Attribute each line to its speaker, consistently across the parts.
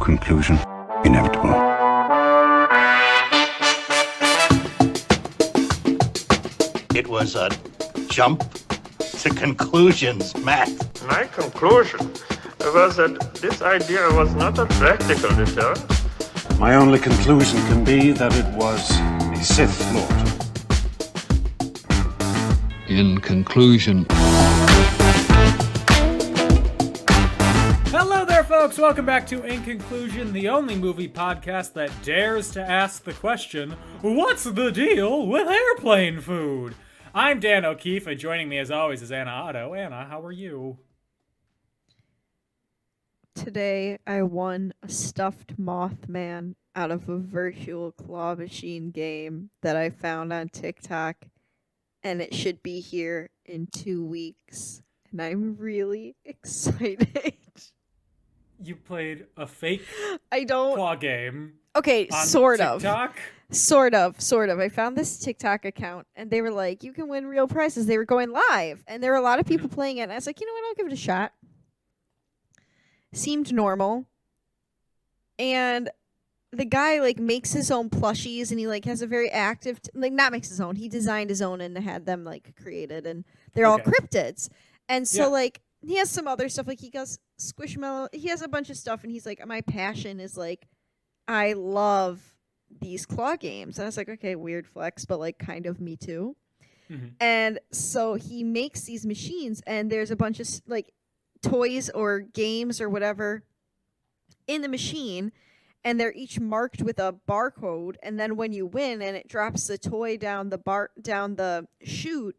Speaker 1: Conclusion inevitable.
Speaker 2: It was a jump to conclusions, Matt.
Speaker 3: My conclusion was that this idea was not a practical deterrent.
Speaker 4: My only conclusion can be that it was a Sith Lord.
Speaker 5: In conclusion.
Speaker 6: Hello there, folks. Welcome back to In Conclusion, the only movie podcast that dares to ask the question, what's the deal with airplane food? I'm Dan O'Keefe, and joining me as always is Anna Otto. Anna, how are you?
Speaker 7: Today, I won a stuffed Mothman out of a virtual claw machine game that I found on TikTok, and it should be here in 2 weeks, and I'm really excited.
Speaker 6: You played a fake
Speaker 7: I don't...
Speaker 6: claw game
Speaker 7: Okay,
Speaker 6: on
Speaker 7: sort of.
Speaker 6: TikTok?
Speaker 7: Sort of. I found this TikTok account, and they were like, you can win real prizes. They were going live, and there were a lot of people playing it, and I was like, you know what, I'll give it a shot. Seemed normal. And the guy, like, makes his own plushies, and he, like, has a very active... not makes his own. He designed his own and had them, like, created, and they're all cryptids. And so, like, he has some other stuff. Like, he goes Squishmallow. He has a bunch of stuff, and he's like, my passion is, like, I love these claw games. And I was like, okay, weird flex, but, like, kind of me too. Mm-hmm. And so he makes these machines, and there's a bunch of, like, toys or games or whatever in the machine, and they're each marked with a barcode, and then when you win and it drops the toy down the chute,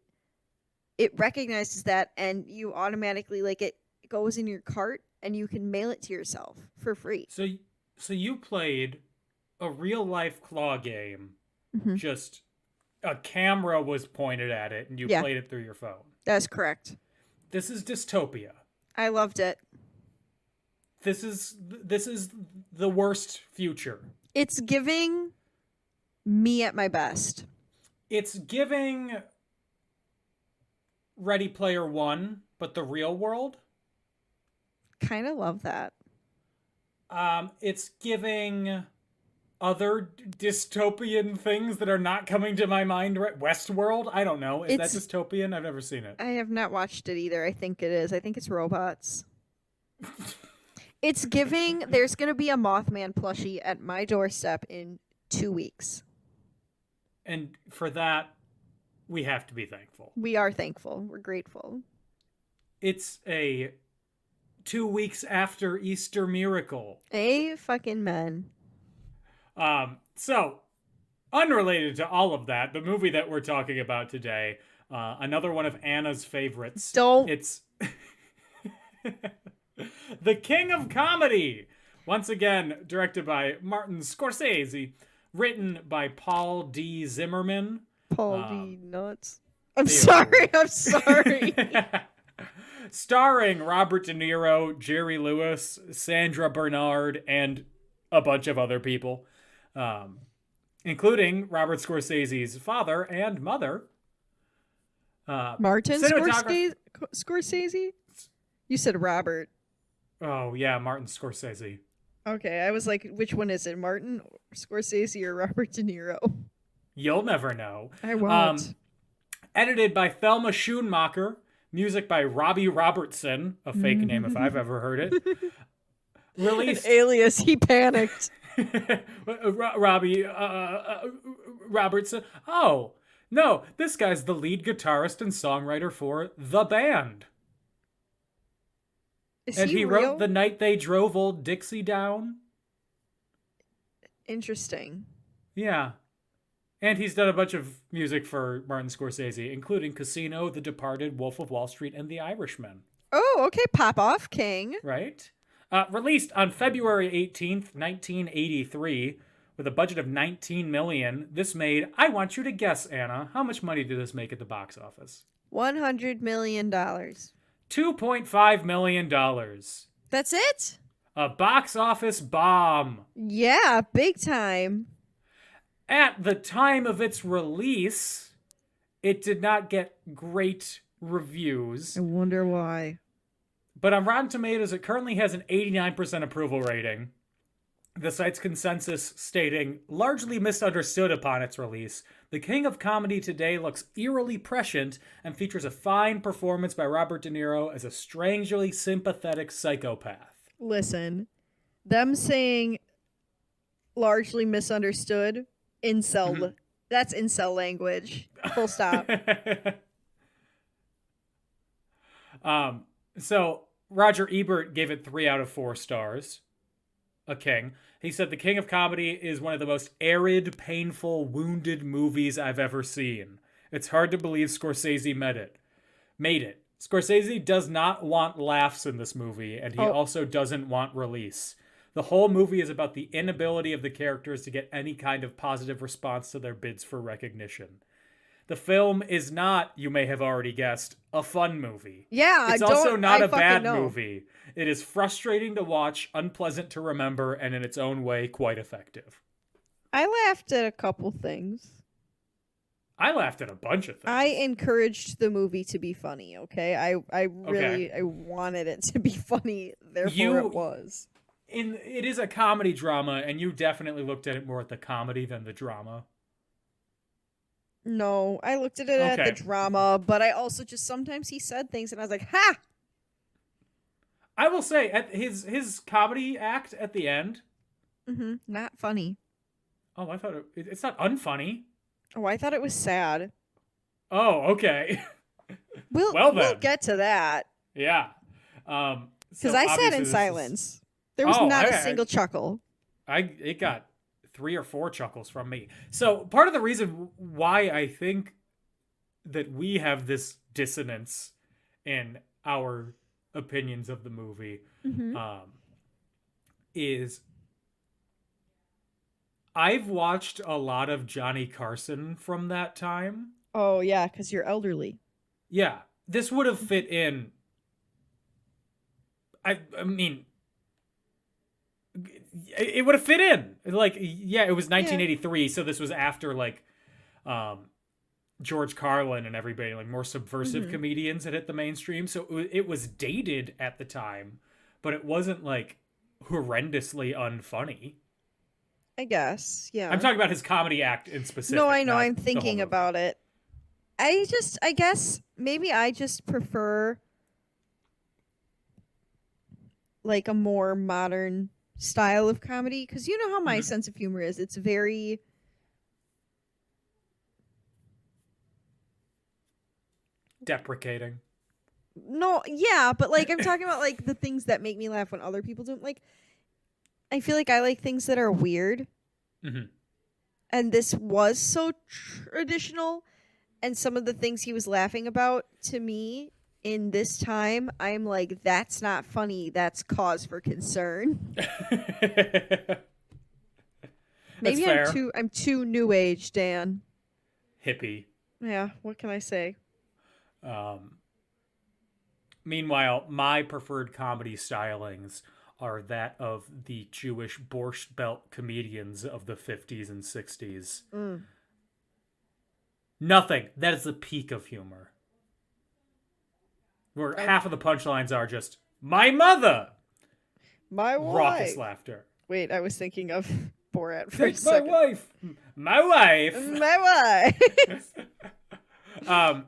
Speaker 7: it recognizes that, and you automatically, like, it goes in your cart, and you can mail it to yourself for free.
Speaker 6: So you played a real life claw game.
Speaker 7: Mm-hmm.
Speaker 6: Just a camera was pointed at it, and you played it through your phone.
Speaker 7: That's correct.
Speaker 6: This is dystopia.
Speaker 7: I loved it.
Speaker 6: This is the worst future.
Speaker 7: It's giving me at my best.
Speaker 6: It's giving Ready Player One, but the real world.
Speaker 7: Kind of love that.
Speaker 6: It's giving other dystopian things that are not coming to my mind. Westworld? I don't know. Is that dystopian? I've never seen it.
Speaker 7: I have not watched it either. I think it is. I think it's robots. It's giving... There's going to be a Mothman plushie at my doorstep in 2 weeks.
Speaker 6: And for that, we have to be thankful.
Speaker 7: We are thankful. We're grateful.
Speaker 6: It's a 2 weeks after Easter miracle.
Speaker 7: Fucking man.
Speaker 6: So, unrelated to all of that, the movie that we're talking about today, another one of Anna's favorites. It's The King of Comedy. Once again, directed by Martin Scorsese, written by Paul D. Zimmerman.
Speaker 7: Paul D. Nuts. I'm sorry.
Speaker 6: Starring Robert De Niro, Jerry Lewis, Sandra Bernard, and a bunch of other people. Including Robert Scorsese's father and mother.
Speaker 7: Martin Scorsese? You said Robert.
Speaker 6: Oh, yeah, Martin Scorsese.
Speaker 7: Okay, I was like, which one is it? Martin Scorsese or Robert De Niro?
Speaker 6: You'll never know.
Speaker 7: I won't.
Speaker 6: Edited by Thelma Schoonmaker. Music by Robbie Robertson. A fake name if I've ever heard it. Released...
Speaker 7: An alias. He panicked.
Speaker 6: Robbie Robertson. Oh, no, this guy's the lead guitarist and songwriter for The Band. And he
Speaker 7: real?
Speaker 6: wrote The Night They Drove Old Dixie Down.
Speaker 7: Interesting.
Speaker 6: Yeah. And he's done a bunch of music for Martin Scorsese, including Casino, The Departed, Wolf of Wall Street, and The Irishman.
Speaker 7: Oh, okay, pop off, King.
Speaker 6: Right? Released on February 18th, 1983, with a budget of $19 million. This made, I want you to guess, Anna, how much money did this make at the box office?
Speaker 7: $100 million.
Speaker 6: $2.5 million.
Speaker 7: That's it?
Speaker 6: A box office bomb.
Speaker 7: Yeah, big time.
Speaker 6: At the time of its release, it did not get great reviews.
Speaker 7: I wonder why.
Speaker 6: But on Rotten Tomatoes, it currently has an 89% approval rating. The site's consensus stating, largely misunderstood upon its release, The King of Comedy today looks eerily prescient and features a fine performance by Robert De Niro as a strangely sympathetic psychopath.
Speaker 7: Listen, them saying largely misunderstood, incel. That's incel language. Full stop.
Speaker 6: So Roger Ebert gave it 3 out of 4 stars. A King. He said The King of Comedy is one of the most arid, painful, wounded movies I've ever seen. It's hard to believe Scorsese made it. Scorsese does not want laughs in this movie, and he also doesn't want release. The whole movie is about the inability of the characters to get any kind of positive response to their bids for recognition. The film is not, you may have already guessed, a fun movie.
Speaker 7: Yeah,
Speaker 6: it's also not a bad movie. It is frustrating to watch, unpleasant to remember, and in its own way, quite effective.
Speaker 7: I laughed at a couple things.
Speaker 6: I laughed at a bunch of things.
Speaker 7: I encouraged the movie to be funny, okay? I really I wanted it to be funny, therefore it was.
Speaker 6: It is a comedy drama, and you definitely looked at it more at the comedy than the drama.
Speaker 7: No, I looked at it at the drama, but I also just sometimes he said things and I was like, ha!
Speaker 6: I will say, at his comedy act at the end...
Speaker 7: Not funny.
Speaker 6: Oh, I thought it's not unfunny.
Speaker 7: Oh, I thought it was sad.
Speaker 6: Oh, okay.
Speaker 7: We'll get to that.
Speaker 6: Yeah.
Speaker 7: Because I sat in silence. There was not a single chuckle.
Speaker 6: It got 3 or 4 chuckles from me. So part of the reason why I think that we have this dissonance in our opinions of the movie is I've watched a lot of Johnny Carson from that time.
Speaker 7: Oh, yeah, because you're elderly.
Speaker 6: Yeah, this would have fit in. I mean, it would have fit in. Like, yeah, it was 1983, so this was after, like, George Carlin and everybody, like, more subversive comedians had hit the mainstream. So it was dated at the time, but it wasn't, like, horrendously unfunny.
Speaker 7: I guess, yeah.
Speaker 6: I'm talking about his comedy act in specific.
Speaker 7: No, I know. I'm thinking about it. I guess, maybe I just prefer, like, a more modern style of comedy. Because you know how my sense of humor is. It's very...
Speaker 6: deprecating.
Speaker 7: No, yeah, but, like, I'm talking about, like, the things that make me laugh when other people don't. Like, I feel like I like things that are weird. And this was so traditional. And some of the things he was laughing about, to me, in this time, I'm like, that's not funny. That's cause for concern. Maybe I'm too new age, Dan.
Speaker 6: Hippie.
Speaker 7: Yeah, what can I say?
Speaker 6: Meanwhile, my preferred comedy stylings are that of the Jewish Borscht Belt comedians of the 50s and 60s. Nothing. That is the peak of humor. Where half of the punchlines are just, my mother!
Speaker 7: My wife!
Speaker 6: Raucous laughter.
Speaker 7: Wait, I was thinking of Borat for a second.
Speaker 6: My wife! My wife!
Speaker 7: My wife!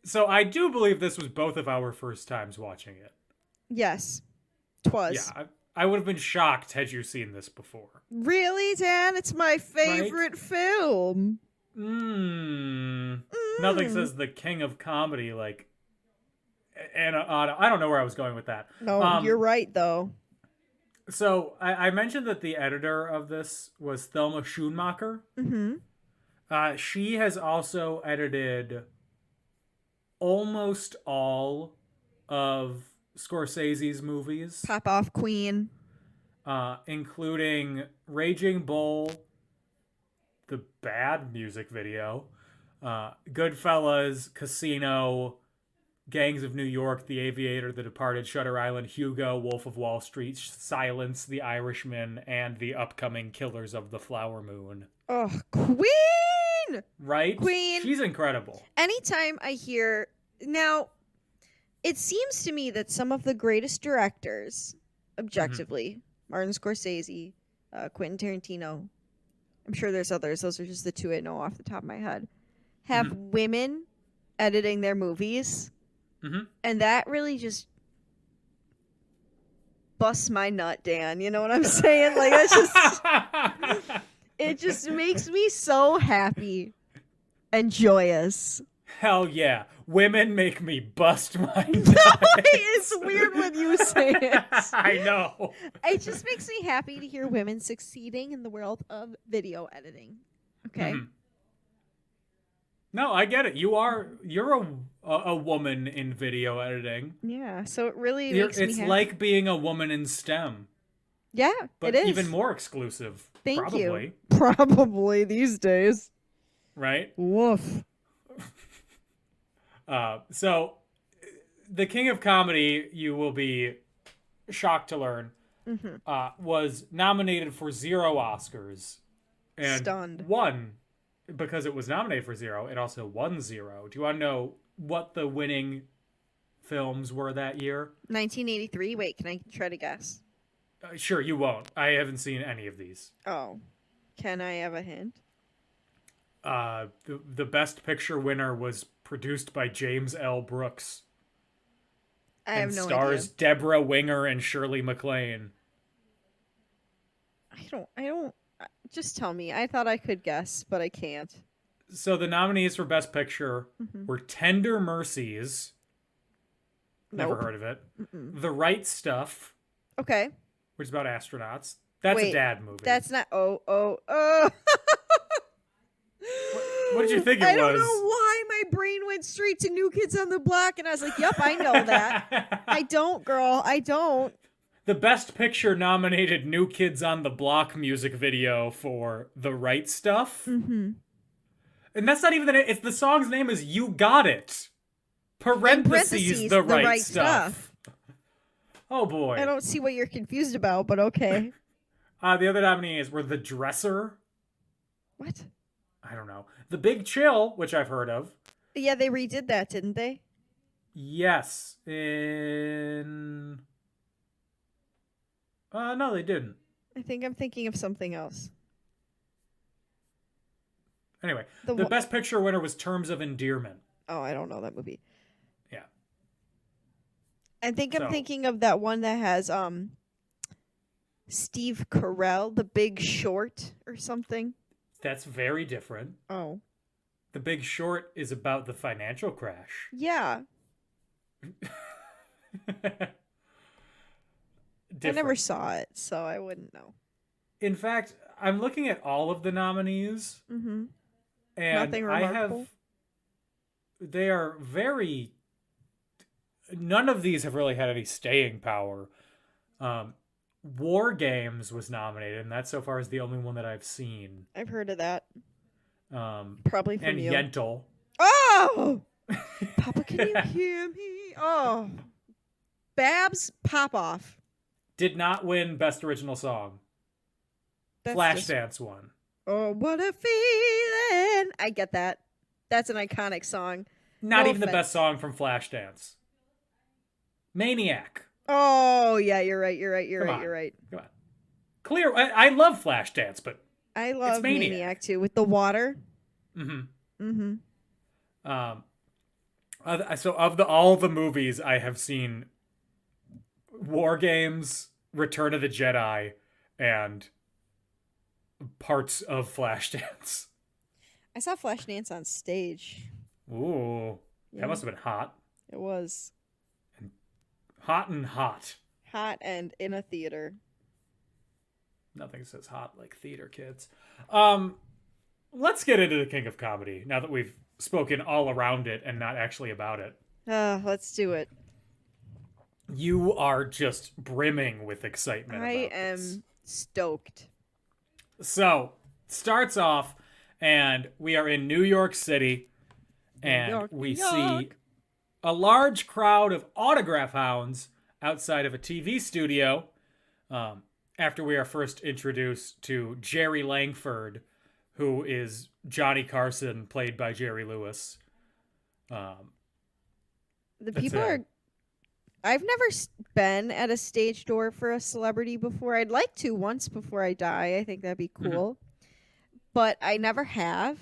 Speaker 6: So I do believe this was both of our first times watching it.
Speaker 7: Yes. 'Twas.
Speaker 6: Yeah, I would have been shocked had you seen this before.
Speaker 7: Really, Dan? It's my favorite film.
Speaker 6: Nothing says the king of comedy like... And I don't know where I was going with that.
Speaker 7: No, you're right, though.
Speaker 6: So I mentioned that the editor of this was Thelma Schoonmaker. She has also edited almost all of Scorsese's movies.
Speaker 7: Pop Off Queen.
Speaker 6: Including Raging Bull, the bad music video, Goodfellas, Casino, Gangs of New York, The Aviator, The Departed, Shutter Island, Hugo, Wolf of Wall Street, Silence, The Irishman, and the upcoming Killers of the Flower Moon.
Speaker 7: Oh, Queen!
Speaker 6: Right?
Speaker 7: Queen.
Speaker 6: She's incredible.
Speaker 7: Anytime I hear... Now, it seems to me that some of the greatest directors, objectively, Martin Scorsese, Quentin Tarantino. I'm sure there's others. Those are just the two I know off the top of my head. Have women editing their movies. And that really just busts my nut, Dan. You know what I'm saying? Like, that's just... it just makes me so happy and joyous.
Speaker 6: Hell yeah. Women make me bust my nuts.
Speaker 7: It's weird when you say it.
Speaker 6: I know.
Speaker 7: It just makes me happy to hear women succeeding in the world of video editing. Okay?
Speaker 6: No, I get it. You're a woman in video editing.
Speaker 7: Yeah, so it really makes me happy.
Speaker 6: It's like being a woman in STEM.
Speaker 7: Yeah,
Speaker 6: but
Speaker 7: it is.
Speaker 6: Even more exclusive.
Speaker 7: Thank
Speaker 6: probably.
Speaker 7: You. Probably these days.
Speaker 6: Right?
Speaker 7: Woof.
Speaker 6: So, the King of Comedy, you will be shocked to learn, was nominated for 0 Oscars. And
Speaker 7: Stunned.
Speaker 6: won. Because it was nominated for 0, it also won 0. Do you want to know what the winning films were that year?
Speaker 7: 1983. Wait, can I try to guess?
Speaker 6: Sure, you won't. I haven't seen any of these.
Speaker 7: Oh. Can I have a hint?
Speaker 6: The Best Picture winner was produced by James L. Brooks.
Speaker 7: I have no
Speaker 6: stars
Speaker 7: idea.
Speaker 6: Deborah Winger and Shirley MacLaine.
Speaker 7: I don't... Just tell me. I thought I could guess, but I can't.
Speaker 6: So the nominees for Best Picture were Tender Mercies. Never heard of it. The Right Stuff.
Speaker 7: Okay.
Speaker 6: Which is about astronauts. That's a dad movie.
Speaker 7: That's not... Oh.
Speaker 6: What did you think it was?
Speaker 7: I don't know why my brain went straight to New Kids on the Block, and I was like, yep, I know that. I don't, girl. I don't.
Speaker 6: The Best Picture nominated New Kids on the Block music video for The Right Stuff. And that's not even it's the song's name is You Got It. Parentheses the right stuff. Oh boy.
Speaker 7: I don't see what you're confused about, but okay.
Speaker 6: The other nominees were The Dresser.
Speaker 7: What?
Speaker 6: I don't know. The Big Chill, which I've heard of.
Speaker 7: Yeah, they redid that, didn't they?
Speaker 6: Yes. In... no, they didn't.
Speaker 7: I think I'm thinking of something else.
Speaker 6: Anyway, the Best Picture winner was Terms of Endearment.
Speaker 7: Oh, I don't know that movie.
Speaker 6: Yeah.
Speaker 7: I think I'm thinking of that one that has Steve Carell, The Big Short or something.
Speaker 6: That's very different.
Speaker 7: Oh.
Speaker 6: The Big Short is about the financial crash.
Speaker 7: Yeah. I never saw it, so I wouldn't know.
Speaker 6: In fact, I'm looking at all of the nominees. And
Speaker 7: Nothing remarkable.
Speaker 6: They are very... None of these have really had any staying power. War Games was nominated, and that so far is the only one that I've seen.
Speaker 7: I've heard of that. Probably from you.
Speaker 6: And Yentl.
Speaker 7: Oh! Papa, can you hear me? Oh. Babs Pop Off.
Speaker 6: Did not win Best Original Song. Flashdance won.
Speaker 7: Oh, what a feeling. I get that. That's an iconic song.
Speaker 6: Not even the best song from Flashdance. Maniac.
Speaker 7: Oh, yeah, you're right.
Speaker 6: Come on. Clear. I love Flashdance, but
Speaker 7: I love
Speaker 6: it's Maniac
Speaker 7: too, with the water.
Speaker 6: So of all the movies I have seen, War Games, Return of the Jedi, and parts of Flashdance.
Speaker 7: I saw Flashdance on stage.
Speaker 6: Ooh, that must have been hot.
Speaker 7: It was.
Speaker 6: Hot and hot.
Speaker 7: Hot and in a theater.
Speaker 6: Nothing says hot like theater, kids. Let's get into the King of Comedy now that we've spoken all around it and not actually about it.
Speaker 7: Let's do it.
Speaker 6: You are just brimming with excitement.
Speaker 7: I am stoked.
Speaker 6: So, starts off, and we are in New York City, and we see a large crowd of autograph hounds outside of a TV studio, after we are first introduced to Jerry Langford, who is Johnny Carson, played by Jerry Lewis.
Speaker 7: The people are... I've never been at a stage door for a celebrity before. I'd like to once before I die. I think that'd be cool. But I never have.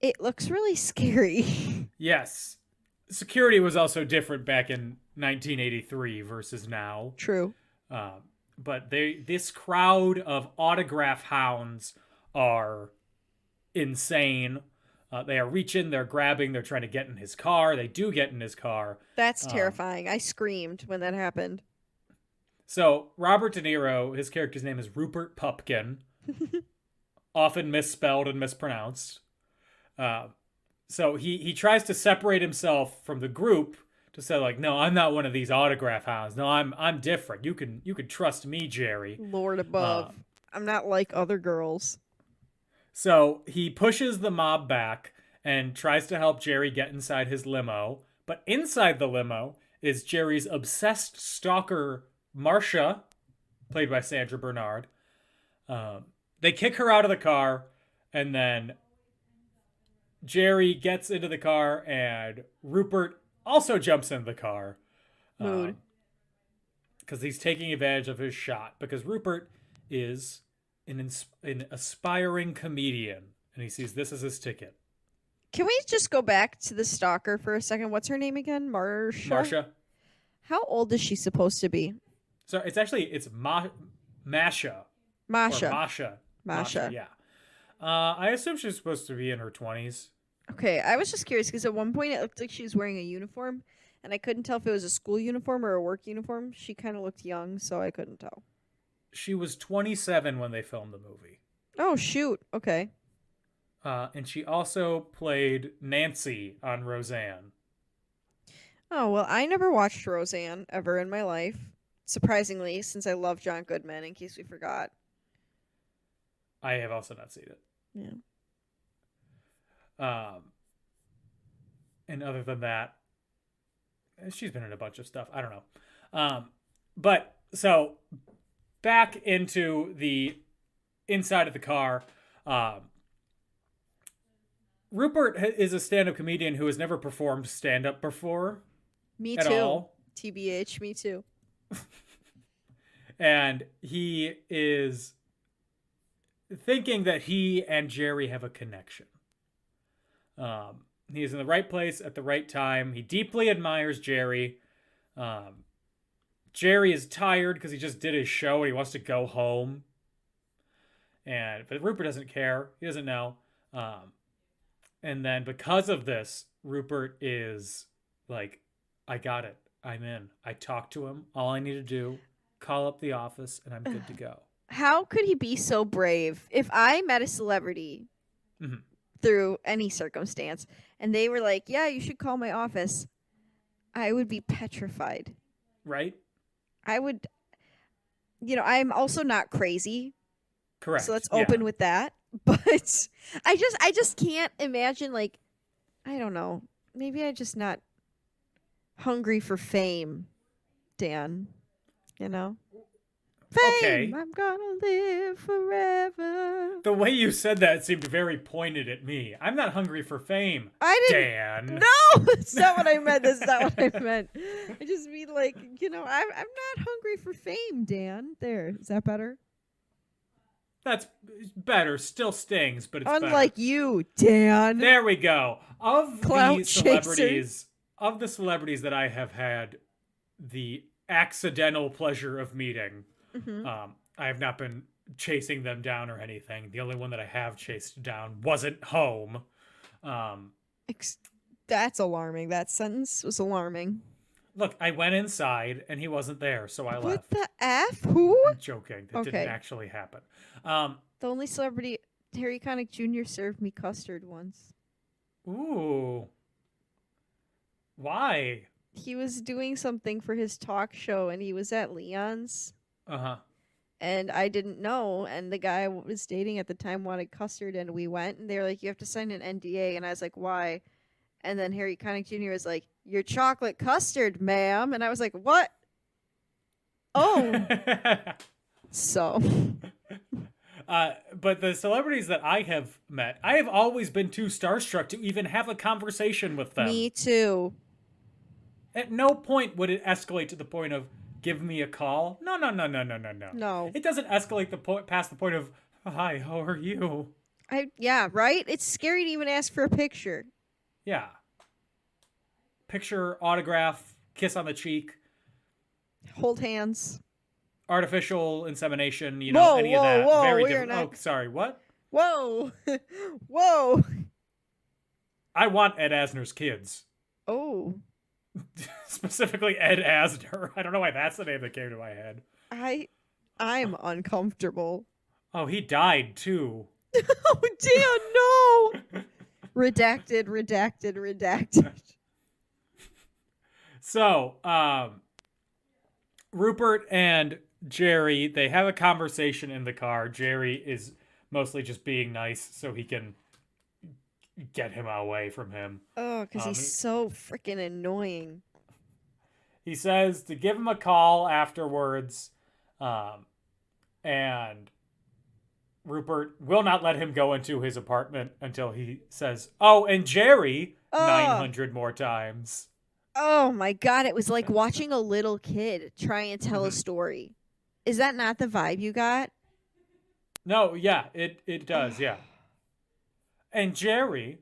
Speaker 7: It looks really scary.
Speaker 6: Yes. Security was also different back in 1983 versus now.
Speaker 7: True.
Speaker 6: But this crowd of autograph hounds are insane. They are reaching, they're grabbing, they're trying to get in his car. They do get in his car.
Speaker 7: That's terrifying. I screamed when that happened.
Speaker 6: So Robert De Niro, his character's name is Rupert Pupkin, often misspelled and mispronounced. So he tries to separate himself from the group to say, like, no, I'm not one of these autograph hounds. No, I'm different. You can trust me, Jerry.
Speaker 7: Lord above. I'm not like other girls.
Speaker 6: So he pushes the mob back and tries to help Jerry get inside his limo. But inside the limo is Jerry's obsessed stalker, Marcia, played by Sandra Bernard. They kick her out of the car, and then Jerry gets into the car, and Rupert also jumps in the car.
Speaker 7: Mood.
Speaker 6: Because he's taking advantage of his shot. Because Rupert is an aspiring comedian, and he sees this as his ticket.
Speaker 7: Can we just go back to the stalker for a second? What's her name again? Marcia? How old is she supposed to be?
Speaker 6: So it's Masha.
Speaker 7: Masha.
Speaker 6: Yeah. I assume she's supposed to be in her 20s.
Speaker 7: Okay, I was just curious because at one point it looked like she was wearing a uniform, and I couldn't tell if it was a school uniform or a work uniform. She kind of looked young, so I couldn't tell.
Speaker 6: She was 27 when they filmed the movie.
Speaker 7: Oh, shoot. Okay.
Speaker 6: And she also played Nancy on Roseanne.
Speaker 7: Oh, well, I never watched Roseanne ever in my life. Surprisingly, since I love John Goodman, in case we forgot.
Speaker 6: I have also not seen it.
Speaker 7: Yeah.
Speaker 6: And other than that, she's been in a bunch of stuff. I don't know. But so back into the inside of the car. Rupert is a stand-up comedian who has never performed stand-up before.
Speaker 7: Me
Speaker 6: at
Speaker 7: too.
Speaker 6: All.
Speaker 7: TBH, me too.
Speaker 6: And he is thinking that he and Jerry have a connection. He is in the right place at the right time. He deeply admires Jerry. Jerry is tired because he just did his show and he wants to go home. But Rupert doesn't care. He doesn't know. And then because of this, Rupert is like, I got it. I'm in. I talked to him. All I need to do, call up the office, and I'm good to go.
Speaker 7: How could he be so brave? If I met a celebrity through any circumstance and they were like, yeah, you should call my office, I would be petrified.
Speaker 6: Right?
Speaker 7: I would, I'm also not crazy.
Speaker 6: Correct.
Speaker 7: So let's open with that. But I just can't imagine, like, I don't know. Maybe I'm just not hungry for fame, Dan. Fame,
Speaker 6: okay.
Speaker 7: I'm gonna live forever.
Speaker 6: The way you said that seemed very pointed at me. I'm not hungry for fame,
Speaker 7: I didn't.
Speaker 6: Dan.
Speaker 7: No, that's not what I meant. That's not what I meant. I just mean, like, I'm not hungry for fame, Dan. There, is that better?
Speaker 6: That's better. Still stings, but it's
Speaker 7: Unlike
Speaker 6: better.
Speaker 7: you, Dan.
Speaker 6: There we go. Of
Speaker 7: Clout
Speaker 6: the celebrities that I have had the accidental pleasure of meeting, I have not been chasing them down or anything. The only one that I have chased down wasn't home.
Speaker 7: That's alarming. That sentence was alarming.
Speaker 6: Look, I went inside and he wasn't there, so I left.
Speaker 7: What the F? Who?
Speaker 6: I'm joking. That didn't actually happen.
Speaker 7: The only celebrity, Harry Connick Jr. served me custard once.
Speaker 6: Ooh. Why?
Speaker 7: He was doing something for his talk show and he was at Leon's.
Speaker 6: Uh-huh.
Speaker 7: And I didn't know. And the guy I was dating at the time wanted custard and we went and they were like, you have to sign an NDA. And I was like, why? And then Harry Connick Jr. was like, your chocolate custard, ma'am. And I was like, what? Oh. So.
Speaker 6: But the celebrities that I have met, I have always been too starstruck to even have a conversation with them.
Speaker 7: Me too.
Speaker 6: At no point would it escalate to the point of give me a call. No.
Speaker 7: No.
Speaker 6: It doesn't escalate past the point of hi, how are you?
Speaker 7: Yeah, right? It's scary to even ask for a picture.
Speaker 6: Yeah. Picture, autograph, kiss on the cheek,
Speaker 7: Hold hands.
Speaker 6: artificial insemination,
Speaker 7: Whoa,
Speaker 6: any
Speaker 7: whoa,
Speaker 6: of that.
Speaker 7: whoa,
Speaker 6: Very
Speaker 7: we're
Speaker 6: different.
Speaker 7: not-
Speaker 6: Oh, sorry, what?
Speaker 7: Whoa. Whoa.
Speaker 6: I want Ed Asner's kids.
Speaker 7: Oh.
Speaker 6: Specifically Ed Asner. I don't know why that's the name that came to my head.
Speaker 7: I'm uncomfortable.
Speaker 6: Oh, he died too.
Speaker 7: Oh, Dan, no! Redacted.
Speaker 6: So, Rupert and Jerry, they have a conversation in the car. Jerry is mostly just being nice so he can get him away from him.
Speaker 7: Oh, because he's so freaking annoying.
Speaker 6: He says to give him a call afterwards, and Rupert will not let him go into his apartment until he says, "Oh, and Jerry," 900 more times.
Speaker 7: Oh my god, it was like watching a little kid try and tell a story. Is that not the vibe you got?
Speaker 6: No, yeah, it does, yeah. And Jerry.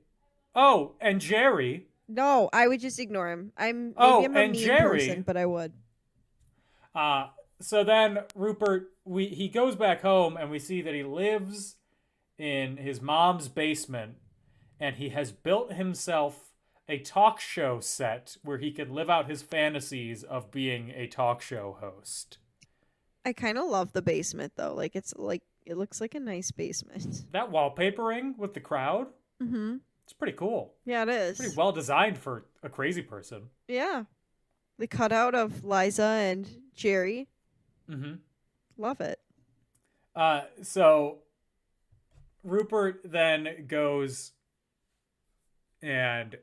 Speaker 6: Oh, and Jerry.
Speaker 7: No, I would just ignore him. I'm a
Speaker 6: and
Speaker 7: mean
Speaker 6: Jerry.
Speaker 7: person, but I would.
Speaker 6: So then Rupert, he goes back home and we see that he lives in his mom's basement and he has built himself a talk show set where he can live out his fantasies of being a talk show host.
Speaker 7: I kind of love the basement though. Like it looks like a nice basement.
Speaker 6: That wallpapering with the crowd,
Speaker 7: Mm-hmm.
Speaker 6: it's pretty cool.
Speaker 7: Yeah, it is.
Speaker 6: Pretty well designed for a crazy person.
Speaker 7: Yeah. The cutout of Liza and Jerry.
Speaker 6: Mm-hmm.
Speaker 7: Love it.
Speaker 6: So Rupert then goes and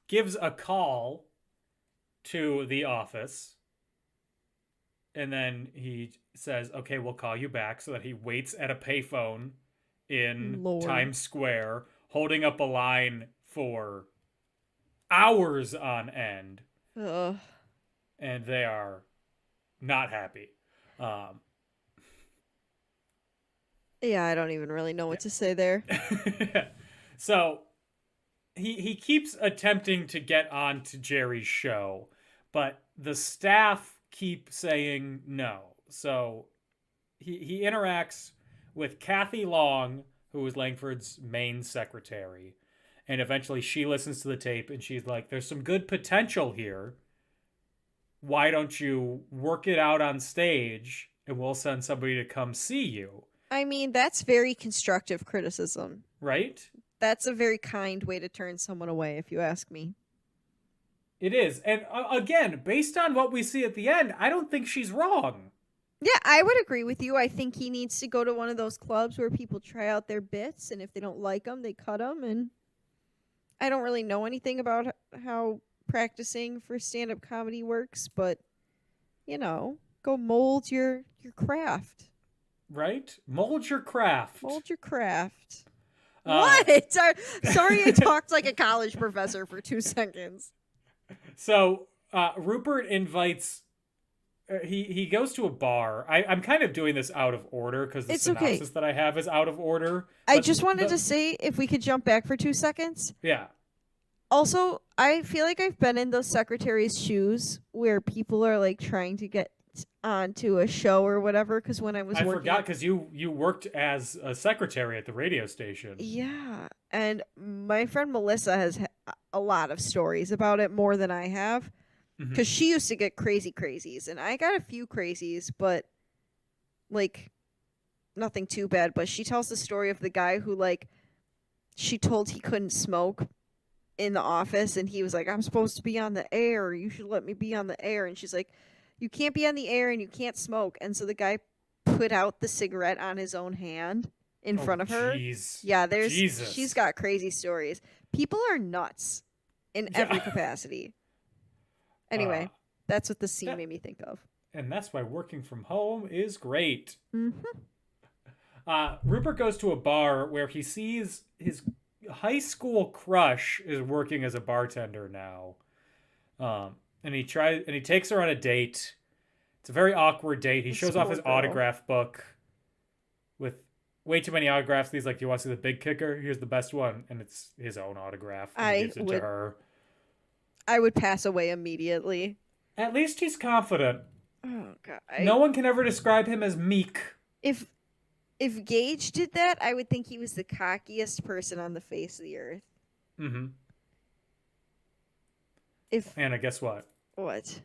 Speaker 6: gives a call to the office. And then he says, okay, we'll call you back, so that he waits at a payphone in
Speaker 7: Lord.
Speaker 6: Times Square, holding up a line for hours on end.
Speaker 7: Ugh.
Speaker 6: And they are not happy.
Speaker 7: Yeah, I don't even really know what to say there.
Speaker 6: So he keeps attempting to get on to Jerry's show, but the staff keep saying no. So he interacts with Kathy Long, who is Langford's main secretary, and eventually she listens to the tape and she's like, there's some good potential here. Why don't you work it out on stage and we'll send somebody to come see you?
Speaker 7: I mean, that's very constructive criticism.
Speaker 6: Right?
Speaker 7: That's a very kind way to turn someone away, if you ask me.
Speaker 6: It is. And again, based on what we see at the end, I don't think she's wrong.
Speaker 7: Yeah, I would agree with you. I think he needs to go to one of those clubs where people try out their bits, and if they don't like them, they cut them. And I don't really know anything about how practicing for stand-up comedy works, but, go mold your craft.
Speaker 6: Right? Mold your craft.
Speaker 7: Mold your craft. What? Sorry I talked like a college professor for 2 seconds.
Speaker 6: So Rupert invites... he goes to a bar. I'm kind of doing this out of order because the synopsis that I have is out of order.
Speaker 7: I just wanted to say, if we could jump back for 2 seconds.
Speaker 6: Yeah.
Speaker 7: Also, I feel like I've been in those secretaries' shoes where people are like trying to get onto a show or whatever. Because when I
Speaker 6: forgot because you worked as a secretary at the radio station.
Speaker 7: Yeah, and my friend Melissa has a lot of stories about it, more than I have. Because she used to get crazies, and I got a few crazies, but like nothing too bad. But she tells the story of the guy who she told he couldn't smoke in the office, and he was like, I'm supposed to be on the air, you should let me be on the air. And she's like, you can't be on the air and you can't smoke. And so the guy put out the cigarette on his own hand in front of her.
Speaker 6: Geez.
Speaker 7: Yeah,
Speaker 6: Jesus.
Speaker 7: She's got crazy stories. People are nuts in every capacity. Anyway, that's what the scene made me think of.
Speaker 6: And that's why working from home is great.
Speaker 7: Mm-hmm.
Speaker 6: Rupert goes to a bar where he sees his high school crush is working as a bartender now. And he takes her on a date. It's a very awkward date. He shows off his autograph book with way too many autographs. He's like, "Do you want to see the big kicker? Here's the best one," and it's his own autograph. And he gives it to her.
Speaker 7: I would pass away immediately.
Speaker 6: At least he's confident.
Speaker 7: Oh God!
Speaker 6: No one can ever describe him as meek.
Speaker 7: If Gage did that, I would think he was the cockiest person on the face of the earth.
Speaker 6: Mm-hmm.
Speaker 7: Anna,
Speaker 6: guess what?
Speaker 7: What?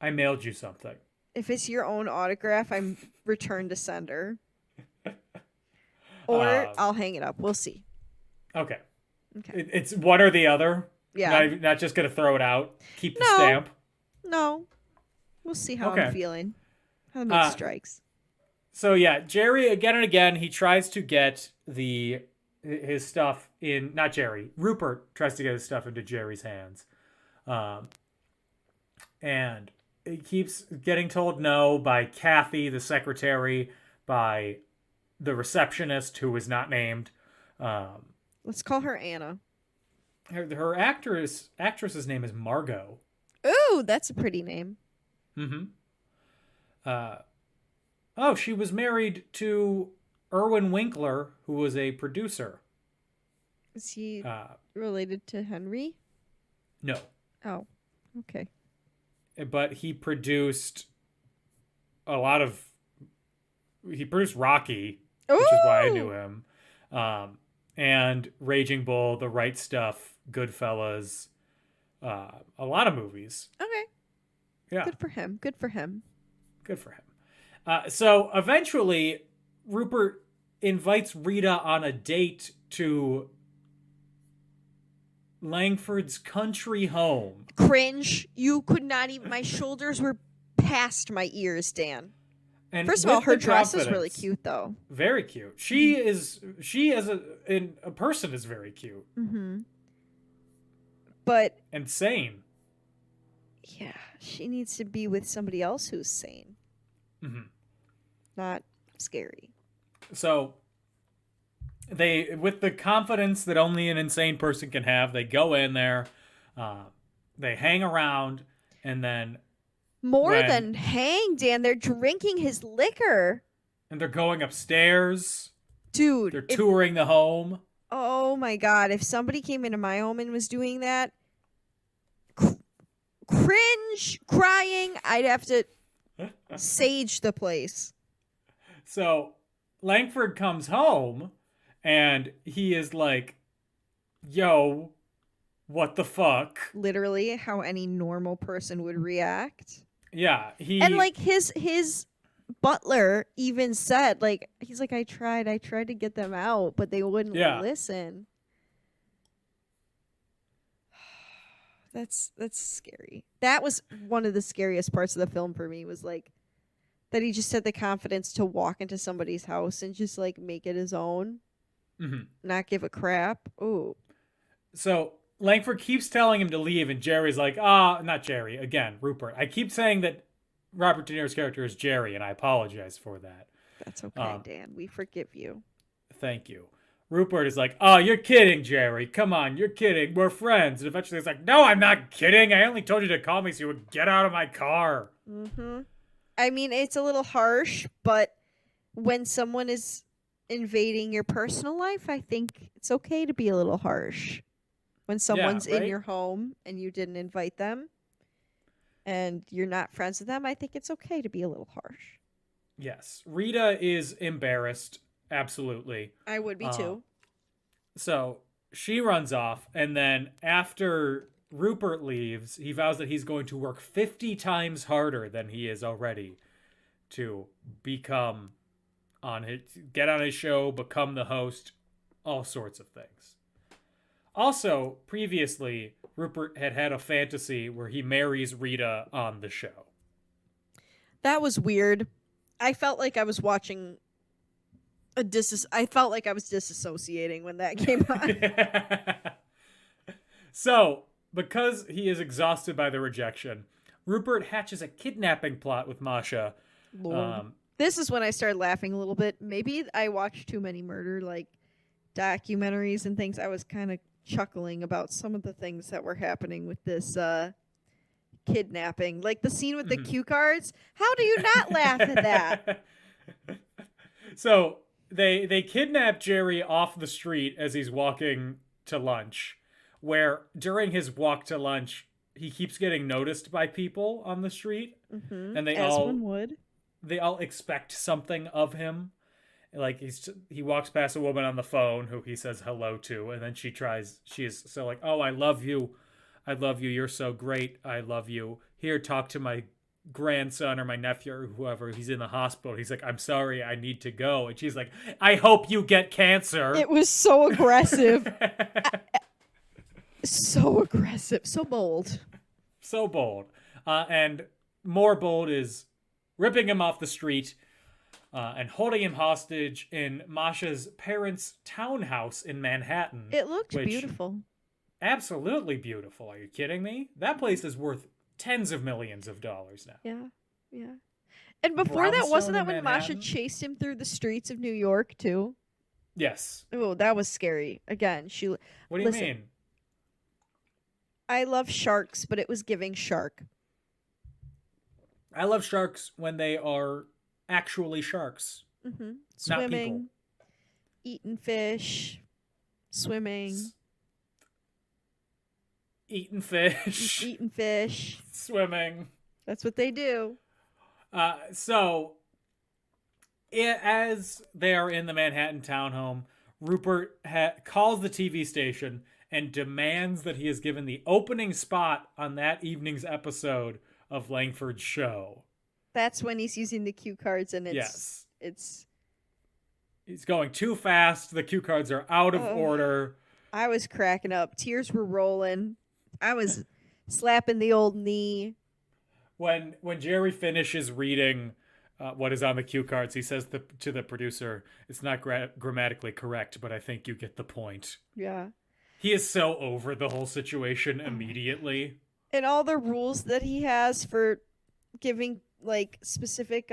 Speaker 6: I mailed you something.
Speaker 7: If it's your own autograph, I'm return to sender. Or I'll hang it up. We'll see.
Speaker 6: Okay. It's one or the other.
Speaker 7: Yeah.
Speaker 6: Not just going to throw it out. Keep the stamp.
Speaker 7: No. We'll see how I'm feeling. How the mood strikes.
Speaker 6: So yeah, Jerry, again and again, he tries to get his stuff in... Not Jerry. Rupert tries to get his stuff into Jerry's hands. And he keeps getting told no by Kathy, the secretary, by the receptionist, who is not named.
Speaker 7: Let's call her Anna.
Speaker 6: Her actress's name is Margot.
Speaker 7: Ooh, that's a pretty name.
Speaker 6: Mm-hmm. She was married to Irwin Winkler, who was a producer.
Speaker 7: Is he related to Henry?
Speaker 6: No.
Speaker 7: Oh, okay.
Speaker 6: But he produced he produced Rocky, which is why I knew him. And Raging Bull, The Right Stuff, Goodfellas, a lot of movies.
Speaker 7: Okay.
Speaker 6: Yeah.
Speaker 7: Good for him.
Speaker 6: So eventually, Rupert invites Rita on a date to Langford's country home.
Speaker 7: Cringe. You could not even... My shoulders were past my ears, Dan.
Speaker 6: And
Speaker 7: first of all, her dress is really cute, though.
Speaker 6: Very cute. She as a person is very cute.
Speaker 7: Mm-hmm. But...
Speaker 6: And sane.
Speaker 7: Yeah, she needs to be with somebody else who's sane.
Speaker 6: Mm-hmm.
Speaker 7: Not scary.
Speaker 6: So, with the confidence that only an insane person can have, they go in there, they hang around, and then...
Speaker 7: More than hang, Dan. They're drinking his liquor.
Speaker 6: And they're going upstairs.
Speaker 7: Dude.
Speaker 6: They're touring the home.
Speaker 7: Oh my God. If somebody came into my home and was doing that, cringe, crying, I'd have to sage the place.
Speaker 6: So Langford comes home and he is like, yo, what the fuck?
Speaker 7: Literally how any normal person would react.
Speaker 6: Yeah,
Speaker 7: and like his butler even said, like, he's like, I tried to get them out, but they wouldn't listen. That's scary. That was one of the scariest parts of the film for me, was like that he just had the confidence to walk into somebody's house and just like make it his own, not give a crap. Ooh.
Speaker 6: So Langford keeps telling him to leave, and Jerry's like, not Jerry, again, Rupert. I keep saying that Robert De Niro's character is Jerry, and I apologize for that.
Speaker 7: That's okay, Dan. We forgive you.
Speaker 6: Thank you. Rupert is like, oh, you're kidding, Jerry. Come on, you're kidding. We're friends. And eventually he's like, no, I'm not kidding. I only told you to call me so you would get out of my car.
Speaker 7: Mm-hmm. I mean, it's a little harsh, but when someone is invading your personal life, I think it's okay to be a little harsh. When someone's in your home and you didn't invite them and you're not friends with them, I think it's okay to be a little harsh.
Speaker 6: Yes. Rita is embarrassed. Absolutely.
Speaker 7: I would be too.
Speaker 6: So she runs off, and then after Rupert leaves, he vows that he's going to work 50 times harder than he is already to get on his show, become the host, all sorts of things. Also, previously, Rupert had a fantasy where he marries Rita on the show.
Speaker 7: That was weird. I felt like I was watching I felt like I was disassociating when that came on.
Speaker 6: So, because he is exhausted by the rejection, Rupert hatches a kidnapping plot with Masha.
Speaker 7: Lord. This is when I started laughing a little bit. Maybe I watched too many murder documentaries and things. I was kind of chuckling about some of the things that were happening with this kidnapping. Like the scene with the cue cards. How do you not laugh at that?
Speaker 6: So they kidnap Jerry off the street as he's walking to lunch, where during his walk to lunch, he keeps getting noticed by people on the street. And
Speaker 7: one would.
Speaker 6: They all expect something of him. Like he walks past a woman on the phone who he says hello to, and then she is so like, oh, I love you, you're so great, I love you. Here, talk to my grandson or my nephew or whoever, he's in the hospital. He's like, I'm sorry, I need to go. And she's like, I hope you get cancer.
Speaker 7: It was so aggressive. So aggressive, so bold.
Speaker 6: And more bold is ripping him off the street and holding him hostage in Masha's parents' townhouse in Manhattan.
Speaker 7: It looked beautiful.
Speaker 6: Absolutely beautiful. Are you kidding me? That place is worth tens of millions of dollars now.
Speaker 7: Yeah. And before that, wasn't that when
Speaker 6: Manhattan?
Speaker 7: Masha chased him through the streets of New York, too?
Speaker 6: Yes.
Speaker 7: Oh, that was scary. Again,
Speaker 6: What do you mean?
Speaker 7: I love sharks, but it was giving shark.
Speaker 6: I love sharks when they are actually sharks.
Speaker 7: Mm-hmm.
Speaker 6: Not people.
Speaker 7: Swimming, eating fish, swimming.
Speaker 6: Eating fish.
Speaker 7: Eating fish.
Speaker 6: Swimming.
Speaker 7: That's what they do.
Speaker 6: As they are in the Manhattan townhome, Rupert calls the TV station and demands that he is given the opening spot on that evening's episode of Langford's show.
Speaker 7: That's when he's using the cue cards, and
Speaker 6: Yes.
Speaker 7: He's
Speaker 6: going too fast. The cue cards are out of order.
Speaker 7: I was cracking up. Tears were rolling. I was slapping the old knee.
Speaker 6: When Jerry finishes reading what is on the cue cards, he says to the producer, "It's not grammatically correct, but I think you get the point."
Speaker 7: Yeah.
Speaker 6: He is so over the whole situation immediately.
Speaker 7: And all the rules that he has for giving like specific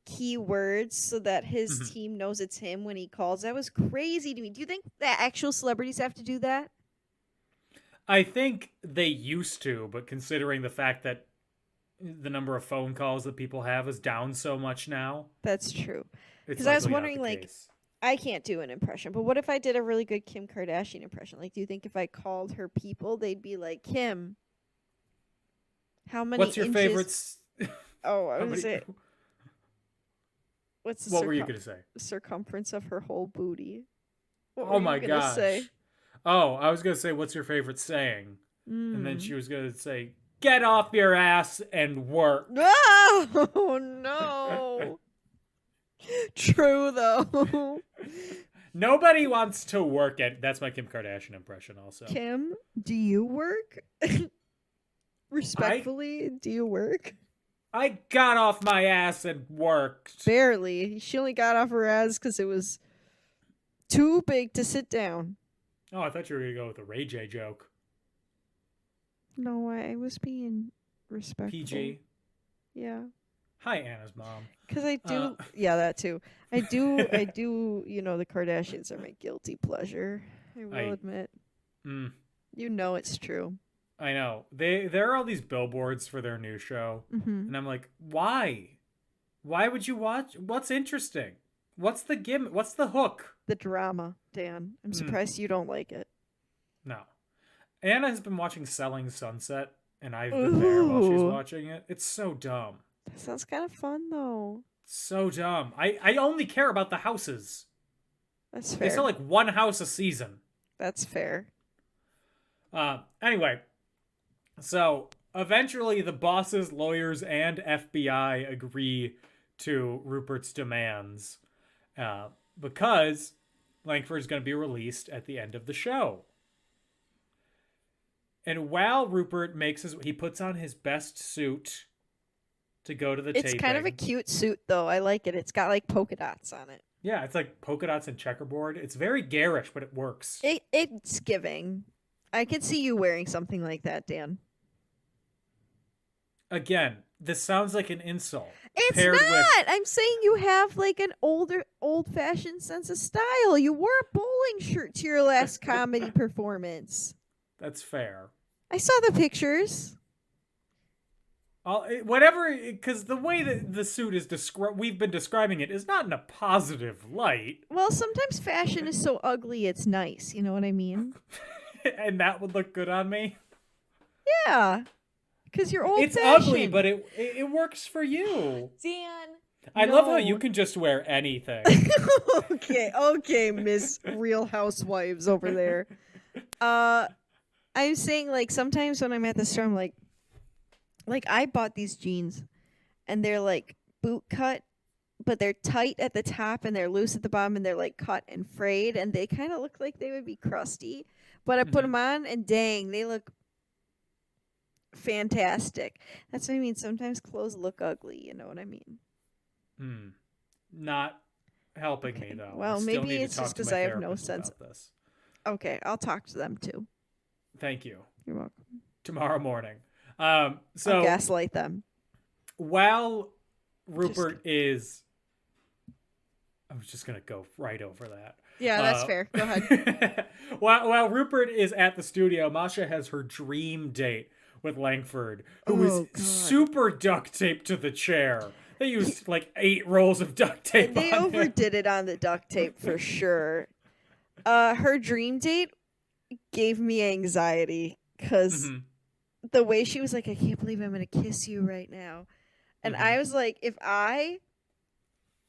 Speaker 7: key words so that his team knows it's him when he calls. That was crazy to me. Do you think that actual celebrities have to do that?
Speaker 6: I think they used to, but considering the fact that the number of phone calls that people have is down so much now.
Speaker 7: That's true.
Speaker 6: It's
Speaker 7: Because I was
Speaker 6: likely not
Speaker 7: wondering,
Speaker 6: the
Speaker 7: like,
Speaker 6: case.
Speaker 7: I can't do an impression, but what if I did a really good Kim Kardashian impression? Like, do you think if I called her people, they'd be like, Kim, how many
Speaker 6: What's your
Speaker 7: inches...
Speaker 6: favorite?
Speaker 7: Oh, I was say, what's the
Speaker 6: What were you going to say?
Speaker 7: circumference of her whole booty? What
Speaker 6: Oh
Speaker 7: were
Speaker 6: my
Speaker 7: you gonna
Speaker 6: gosh.
Speaker 7: say?
Speaker 6: Oh, I was going to say, what's your favorite saying? And then she was going to say, get off your ass and work.
Speaker 7: Oh, no. True, though.
Speaker 6: Nobody wants to work at... That's my Kim Kardashian impression also.
Speaker 7: Kim, do you work? Respectfully, do you work?
Speaker 6: I got off my ass and worked.
Speaker 7: Barely. She only got off her ass because it was too big to sit down.
Speaker 6: Oh, I thought you were going to go with a Ray J joke.
Speaker 7: No, I was being respectful.
Speaker 6: PG.
Speaker 7: Yeah.
Speaker 6: Hi, Anna's mom.
Speaker 7: Because I do, yeah, that too. I do, the Kardashians are my guilty pleasure. I will admit. You know it's true.
Speaker 6: I know. There are all these billboards for their new show. And I'm like, why? Why would you watch? What's interesting? What's the gimmick? What's the hook?
Speaker 7: The drama, Dan. I'm surprised you don't like it.
Speaker 6: No. Anna has been watching Selling Sunset, and I've been there while she's watching it. It's so dumb.
Speaker 7: That sounds kind of fun, though.
Speaker 6: So dumb. I only care about the houses.
Speaker 7: That's fair.
Speaker 6: They sell like one house a season.
Speaker 7: That's fair.
Speaker 6: Anyway, so eventually the bosses, lawyers, and FBI agree to Rupert's demands because Langford is going to be released at the end of the show. And while Rupert he puts on his best suit to go to the taping.
Speaker 7: It's kind of a cute suit, though. I like it. It's got like polka dots on it.
Speaker 6: Yeah, it's like polka dots and checkerboard. It's very garish, but it works.
Speaker 7: It's giving. I could see you wearing something like that, Dan.
Speaker 6: Again, This sounds like an insult.
Speaker 7: It's
Speaker 6: paired
Speaker 7: not.
Speaker 6: with-
Speaker 7: I'm saying you have like an old-fashioned sense of style. You wore a bowling shirt to your last comedy performance.
Speaker 6: That's fair.
Speaker 7: I saw the pictures.
Speaker 6: Whatever, because the way that the suit is we've been describing it is not in a positive light.
Speaker 7: Well, sometimes fashion is so ugly it's nice. You know what I mean?
Speaker 6: And that would look good on me.
Speaker 7: Yeah. Because you're
Speaker 6: It's
Speaker 7: old-fashioned.
Speaker 6: ugly, but it works for you.
Speaker 7: Dan.
Speaker 6: I love how you can just wear anything.
Speaker 7: okay, Miss Real Housewives over there. I'm saying, like, sometimes when I'm at the store, I'm like I bought these jeans, and they're like boot cut, but they're tight at the top and they're loose at the bottom, and they're like cut and frayed, and they kind of look like they would be crusty. But I put them on, and dang, they look fantastic. That's what I mean. Sometimes clothes look ugly. You know what I mean?
Speaker 6: Not helping me though.
Speaker 7: Well,
Speaker 6: I still
Speaker 7: maybe
Speaker 6: need to
Speaker 7: it's
Speaker 6: talk
Speaker 7: just
Speaker 6: to
Speaker 7: 'cause
Speaker 6: my
Speaker 7: I have no
Speaker 6: therapist
Speaker 7: sense-
Speaker 6: about this.
Speaker 7: Okay, I'll talk to them too.
Speaker 6: Thank you.
Speaker 7: You're welcome.
Speaker 6: Tomorrow morning.
Speaker 7: I'll gaslight them.
Speaker 6: While Rupert is, I was just gonna go right over that.
Speaker 7: Yeah, that's fair. Go ahead.
Speaker 6: While Rupert is at the studio, Masha has her dream date with Langford, who is super duct taped to the chair. They used like 8 rolls of duct tape.
Speaker 7: They
Speaker 6: on him.
Speaker 7: overdid it on the duct tape for sure. Her dream date gave me anxiety because the way she was like, I can't believe I'm going to kiss you right now. And I was like, if I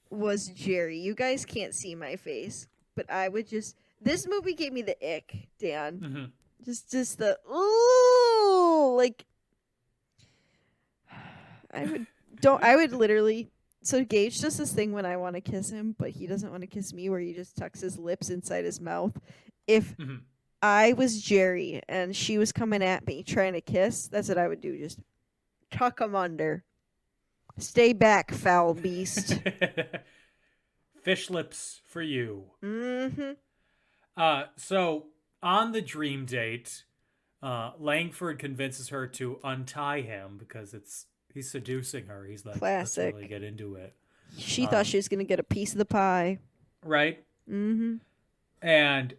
Speaker 7: was Jerry, you guys can't see my face, but I would just, this movie gave me the ick, Dan. Just the, ooh, like, I would literally, so Gage does this thing when I want to kiss him, but he doesn't want to kiss me, where he just tucks his lips inside his mouth. If I was Jerry and she was coming at me trying to kiss, that's what I would do. Just tuck him under. Stay back, foul beast.
Speaker 6: Fish lips for you.
Speaker 7: Mm-hmm.
Speaker 6: So on the dream date, Langford convinces her to untie him because he's seducing her. He's like,
Speaker 7: classic.
Speaker 6: Let's really get into it.
Speaker 7: She thought she was going to get a piece of the pie.
Speaker 6: Right?
Speaker 7: Mm-hmm.
Speaker 6: And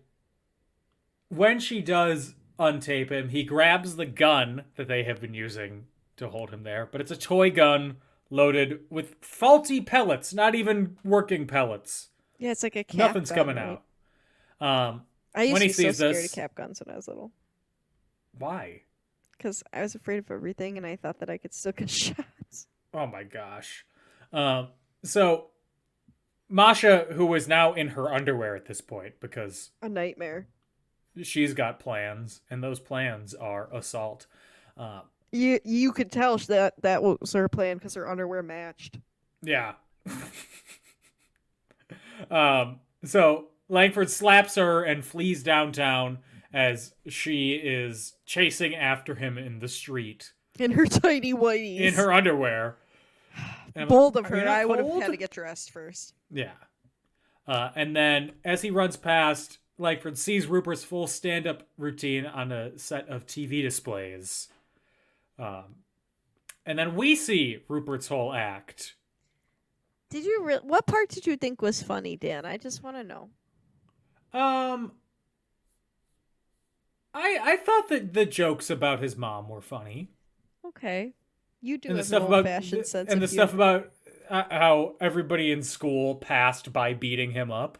Speaker 6: when she does untape him, he grabs the gun that they have been using to hold him there, but it's a toy gun loaded with faulty pellets, not even working pellets.
Speaker 7: Yeah, it's like a cap
Speaker 6: Nothing's
Speaker 7: gun,
Speaker 6: coming
Speaker 7: right?
Speaker 6: out.
Speaker 7: I used
Speaker 6: when
Speaker 7: to
Speaker 6: he
Speaker 7: be so
Speaker 6: sees
Speaker 7: scared
Speaker 6: this-
Speaker 7: of cap guns when I was little.
Speaker 6: Why?
Speaker 7: Because I was afraid of everything, and I thought that I could still get shots.
Speaker 6: Oh my gosh. So Masha, who is now in her underwear at this point because
Speaker 7: A nightmare.
Speaker 6: she's got plans, and those plans are assault.
Speaker 7: You could tell that was her plan because her underwear matched.
Speaker 6: Yeah. So Langford slaps her and flees downtown as she is chasing after him in the street
Speaker 7: In her tidy whities.
Speaker 6: in her underwear. And I'm
Speaker 7: Bold
Speaker 6: like,
Speaker 7: of
Speaker 6: "Are you
Speaker 7: her.
Speaker 6: not
Speaker 7: I would have
Speaker 6: cold?"
Speaker 7: had to get dressed first.
Speaker 6: Yeah. And then as he runs past, Langford sees Rupert's full stand-up routine on a set of TV displays. And then we see Rupert's whole act.
Speaker 7: Did you what part did you think was funny, Dan? I just want to know.
Speaker 6: I thought that the jokes about his mom were funny.
Speaker 7: Okay. You do
Speaker 6: And the
Speaker 7: have
Speaker 6: stuff
Speaker 7: an
Speaker 6: about
Speaker 7: old-fashioned sense
Speaker 6: and the
Speaker 7: of
Speaker 6: stuff
Speaker 7: humor.
Speaker 6: about how everybody in school passed by beating him up.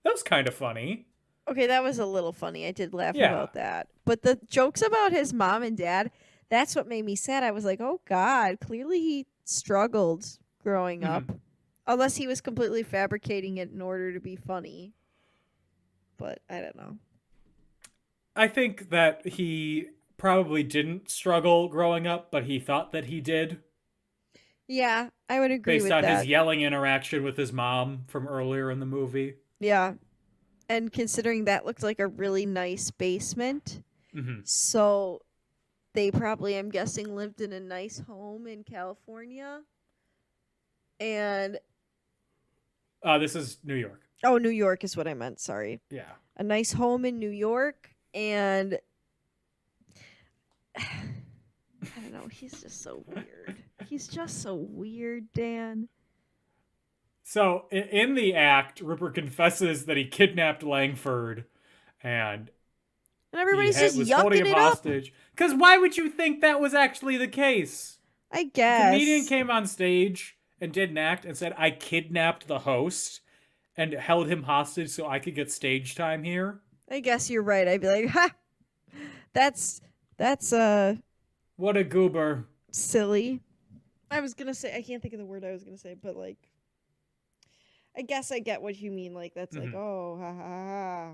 Speaker 6: That was kind of funny.
Speaker 7: Okay, that was a little funny. I did laugh
Speaker 6: Yeah.
Speaker 7: about that. But the jokes about his mom and dad, that's what made me sad. I was like, oh, God, clearly he struggled growing up. Unless he was completely fabricating it in order to be funny. But I don't know.
Speaker 6: I think that he probably didn't struggle growing up, but he thought that he did.
Speaker 7: Yeah, I would agree
Speaker 6: Based
Speaker 7: with
Speaker 6: on
Speaker 7: that.
Speaker 6: his yelling interaction with his mom from earlier in the movie.
Speaker 7: Yeah. And considering that looked like a really nice basement. So they probably, I'm guessing, lived in a nice home in California. And
Speaker 6: This is New York.
Speaker 7: oh, New York is what I meant. Sorry.
Speaker 6: Yeah.
Speaker 7: A nice home in New York. And I don't know. He's just so weird. He's just so weird, Dan.
Speaker 6: So in the act, Rupert confesses that he kidnapped Langford, and
Speaker 7: everybody's just
Speaker 6: was
Speaker 7: yucking
Speaker 6: holding him
Speaker 7: it up.
Speaker 6: hostage. Because why would you think that was actually the case?
Speaker 7: I guess.
Speaker 6: The comedian came on stage and did an act and said, "I kidnapped the host and held him hostage so I could get stage time here."
Speaker 7: I guess you're right. I'd be like, ha! That's
Speaker 6: What a goober.
Speaker 7: silly. I was gonna say, I can't think of the word I was gonna say, but like, I guess I get what you mean. Like, that's like, oh, ha ha ha.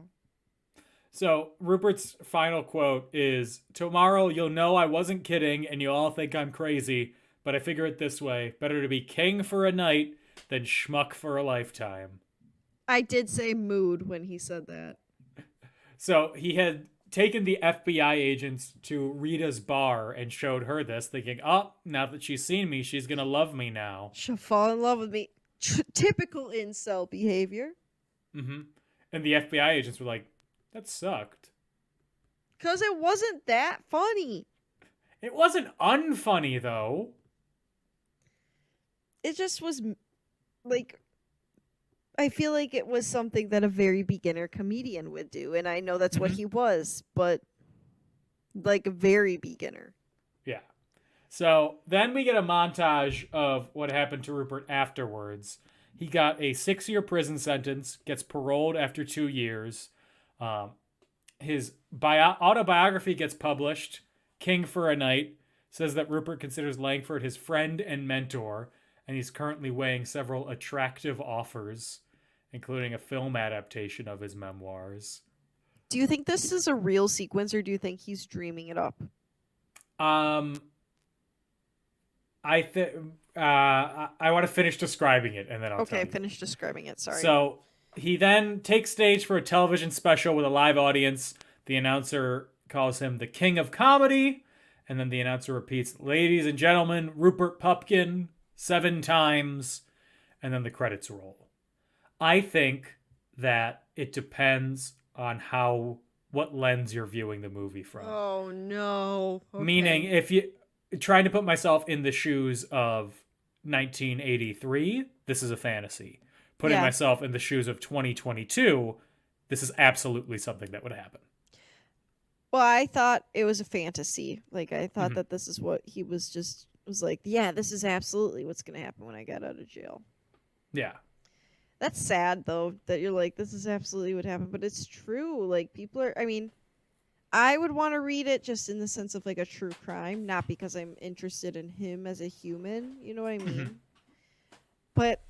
Speaker 6: So Rupert's final quote is, "Tomorrow you'll know I wasn't kidding and you'll all think I'm crazy, but I figure it this way. Better to be king for a night than schmuck for a lifetime."
Speaker 7: I did say mood when he said that.
Speaker 6: So he had taken the FBI agents to Rita's bar and showed her this, thinking, oh, now that she's seen me, she's going to love me now.
Speaker 7: She'll fall in love with me. Typical incel behavior.
Speaker 6: Mm-hmm. And the FBI agents were like, that sucked.
Speaker 7: Because it wasn't that funny.
Speaker 6: It wasn't unfunny, though.
Speaker 7: It just was, like, I feel like it was something that a very beginner comedian would do. And I know that's what he was, but, like, a very beginner.
Speaker 6: Yeah. So then we get a montage of what happened to Rupert afterwards. He got a 6-year prison sentence, gets paroled after 2 years. His autobiography gets published, King for a Night, says that Rupert considers Langford his friend and mentor, and he's currently weighing several attractive offers, including a film adaptation of his memoirs.
Speaker 7: Do you think this is a real sequence, or do you think he's dreaming it up?
Speaker 6: I want to finish describing it, and then I'll tell you.
Speaker 7: Okay, finish describing it. Sorry.
Speaker 6: So he then takes stage for a television special with a live audience. The announcer calls him the King of Comedy, and then the announcer repeats, "Ladies and gentlemen, Rupert Pupkin," 7 times, and then the credits roll. I think that it depends on what lens you're viewing the movie from.
Speaker 7: Oh no. Okay.
Speaker 6: Meaning, if you trying to put myself in the shoes of 1983, this is a fantasy. Putting myself in the shoes of 2022, this is absolutely something that would happen.
Speaker 7: Well, I thought it was a fantasy. Like, I thought that this is what he was like, yeah, this is absolutely what's going to happen when I get out of jail.
Speaker 6: Yeah.
Speaker 7: That's sad, though, that you're like, this is absolutely what happened. But it's true. Like, I would want to read it just in the sense of, like, a true crime, not because I'm interested in him as a human. You know what I mean? But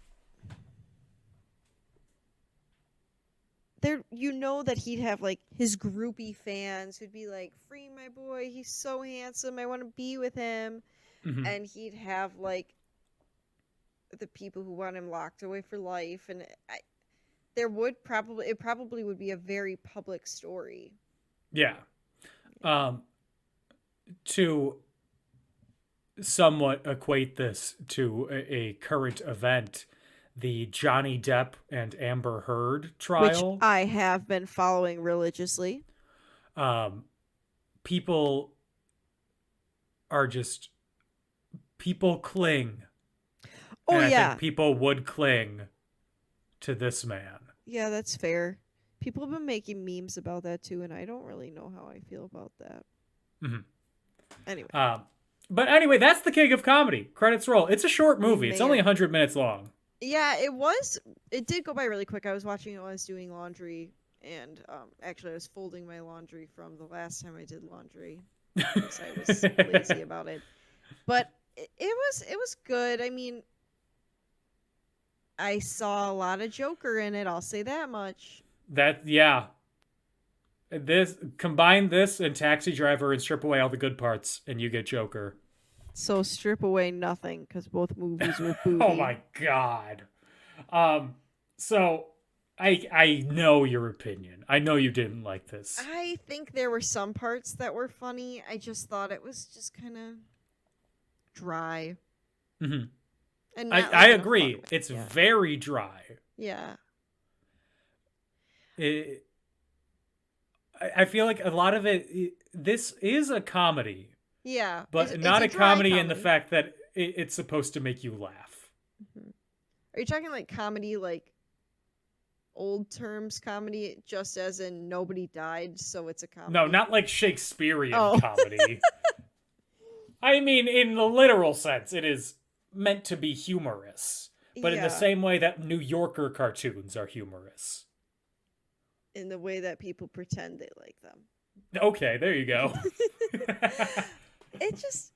Speaker 7: there, that he'd have, like, his groupie fans who'd be like, free my boy, he's so handsome, I want to be with him. And he'd have, like, the people who want him locked away for life. And it probably would be a very public story.
Speaker 6: Yeah. To somewhat equate this to a current event, the Johnny Depp and Amber Heard trial,
Speaker 7: which I have been following religiously.
Speaker 6: People cling.
Speaker 7: Oh,
Speaker 6: and
Speaker 7: yeah.
Speaker 6: I think people would cling to this man.
Speaker 7: Yeah, that's fair. People have been making memes about that too, and I don't really know how I feel about that. Anyway.
Speaker 6: But anyway, that's the King of Comedy. Credits roll. It's a short movie. It's only 100 minutes long.
Speaker 7: Yeah, it was. It did go by really quick. I was watching it while I was doing laundry, and actually I was folding my laundry from the last time I did laundry because I was lazy about it. But it was good. I mean, I saw a lot of Joker in it. I'll say that much.
Speaker 6: Combine this and Taxi Driver and strip away all the good parts, and you get Joker.
Speaker 7: So strip away nothing, because both movies were booty.
Speaker 6: Oh my god. So I know your opinion. I know you didn't like this.
Speaker 7: I think there were some parts that were funny. I just thought it was just kind of dry.
Speaker 6: Mm-hmm.
Speaker 7: And
Speaker 6: I agree. It's very dry.
Speaker 7: Yeah.
Speaker 6: I feel like a lot of it. This is a comedy,
Speaker 7: Yeah.
Speaker 6: But
Speaker 7: It's
Speaker 6: not
Speaker 7: a
Speaker 6: a
Speaker 7: dry
Speaker 6: comedy in the fact that it's supposed to make you laugh.
Speaker 7: Are you talking like comedy, like old terms comedy, just as in nobody died, so it's a comedy?
Speaker 6: No, not like Shakespearean
Speaker 7: Oh.
Speaker 6: comedy. I mean, in the literal sense, it is meant to be humorous. But in the
Speaker 7: Yeah.
Speaker 6: same way that New Yorker cartoons are humorous.
Speaker 7: In the way that people pretend they like them.
Speaker 6: Okay, there you go.
Speaker 7: It just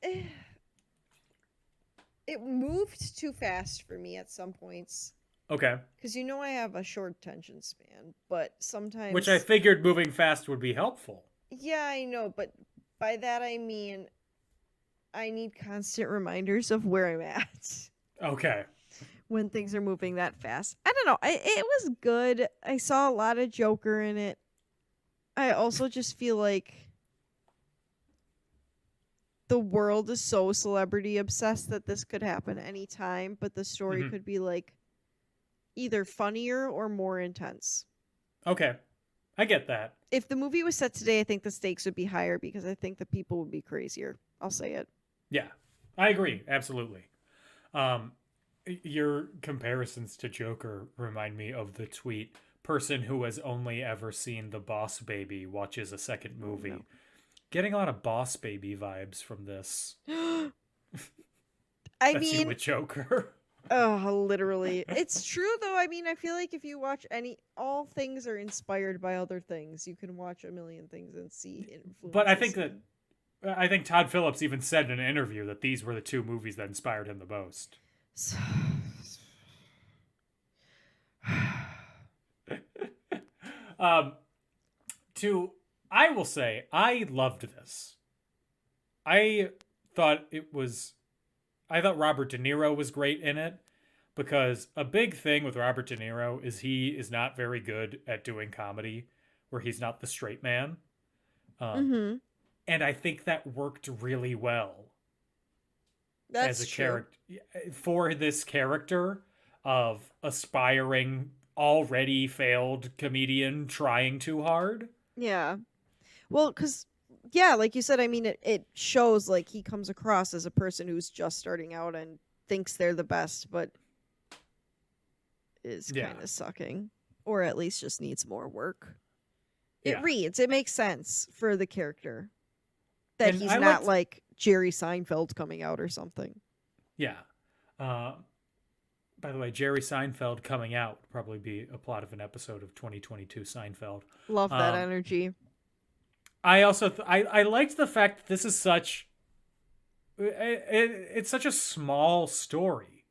Speaker 7: it moved too fast for me at some points.
Speaker 6: Okay.
Speaker 7: Because I have a short attention span, but sometimes...
Speaker 6: Which I figured moving fast would be helpful.
Speaker 7: Yeah, I know, but by that I mean I need constant reminders of where I'm at
Speaker 6: Okay.
Speaker 7: when things are moving that fast. I don't know. It was good. I saw a lot of Joker in it. I also just feel like the world is so celebrity obsessed that this could happen anytime, but the story could be like either funnier or more intense.
Speaker 6: Okay. I get that.
Speaker 7: If the movie was set today, I think the stakes would be higher because I think the people would be crazier. I'll say it.
Speaker 6: Yeah. I agree. Absolutely. Your comparisons to Joker remind me of the tweet, person who has only ever seen The Boss Baby watches a second movie. Oh, no. Getting a lot of Boss Baby vibes from this.
Speaker 7: I
Speaker 6: That's
Speaker 7: mean,
Speaker 6: you with Joker.
Speaker 7: Oh, literally. It's true though. I mean, I feel like if you watch all things are inspired by other things. You can watch a million things and see influences.
Speaker 6: But I think Todd Phillips even said in an interview that these were the two movies that inspired him the most. I will say, I loved this. I thought Robert De Niro was great in it, because a big thing with Robert De Niro is he is not very good at doing comedy where he's not the straight man. And I think that worked really well.
Speaker 7: That's
Speaker 6: as a
Speaker 7: true.
Speaker 6: character for this character of aspiring, already failed comedian trying too hard.
Speaker 7: Yeah. Well, because, yeah, like you said, I mean, it shows like he comes across as a person who's just starting out and thinks they're the best, but is kind of sucking, or at least just needs more work. It reads, it makes sense for the character that he's not like Jerry Seinfeld coming out or something.
Speaker 6: Yeah. By the way, Jerry Seinfeld coming out would probably be a plot of an episode of 2022 Seinfeld.
Speaker 7: Love that energy.
Speaker 6: I also I liked the fact that this is such it's such a small story.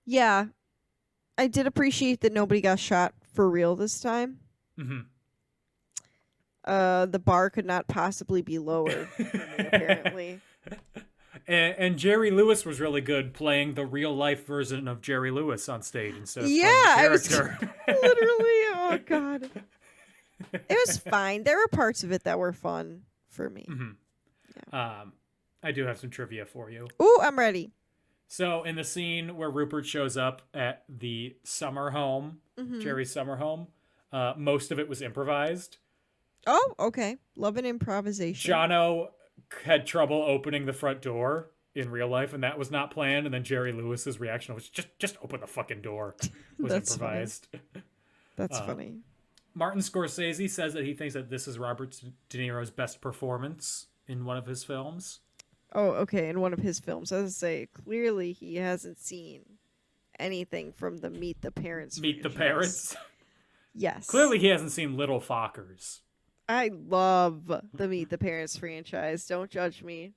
Speaker 7: Yeah. I did appreciate that nobody got shot for real this time. The bar could not possibly be lower, apparently.
Speaker 6: And Jerry Lewis was really good playing the real life version of Jerry Lewis on stage instead of
Speaker 7: playing the character. Literally, oh god. It was fine. There were parts of it that were fun for me.
Speaker 6: Yeah. I do have some trivia for you.
Speaker 7: Ooh, I'm ready.
Speaker 6: So in the scene where Rupert shows up at the summer home, Jerry's summer home, most of it was improvised.
Speaker 7: Oh, okay. Love an improvisation.
Speaker 6: Jono had trouble opening the front door in real life, and that was not planned. And then Jerry Lewis's reaction was just open the fucking door. Was improvised.
Speaker 7: Funny. That's funny.
Speaker 6: Martin Scorsese says that he thinks that this is Robert De Niro's best performance in one of his films.
Speaker 7: Oh, okay. In one of his films. As I say, clearly he hasn't seen anything from the Meet the Parents
Speaker 6: Meet
Speaker 7: franchise.
Speaker 6: the Parents?
Speaker 7: Yes.
Speaker 6: Clearly he hasn't seen Little Fockers.
Speaker 7: I love the Meet the Parents franchise. Don't judge me.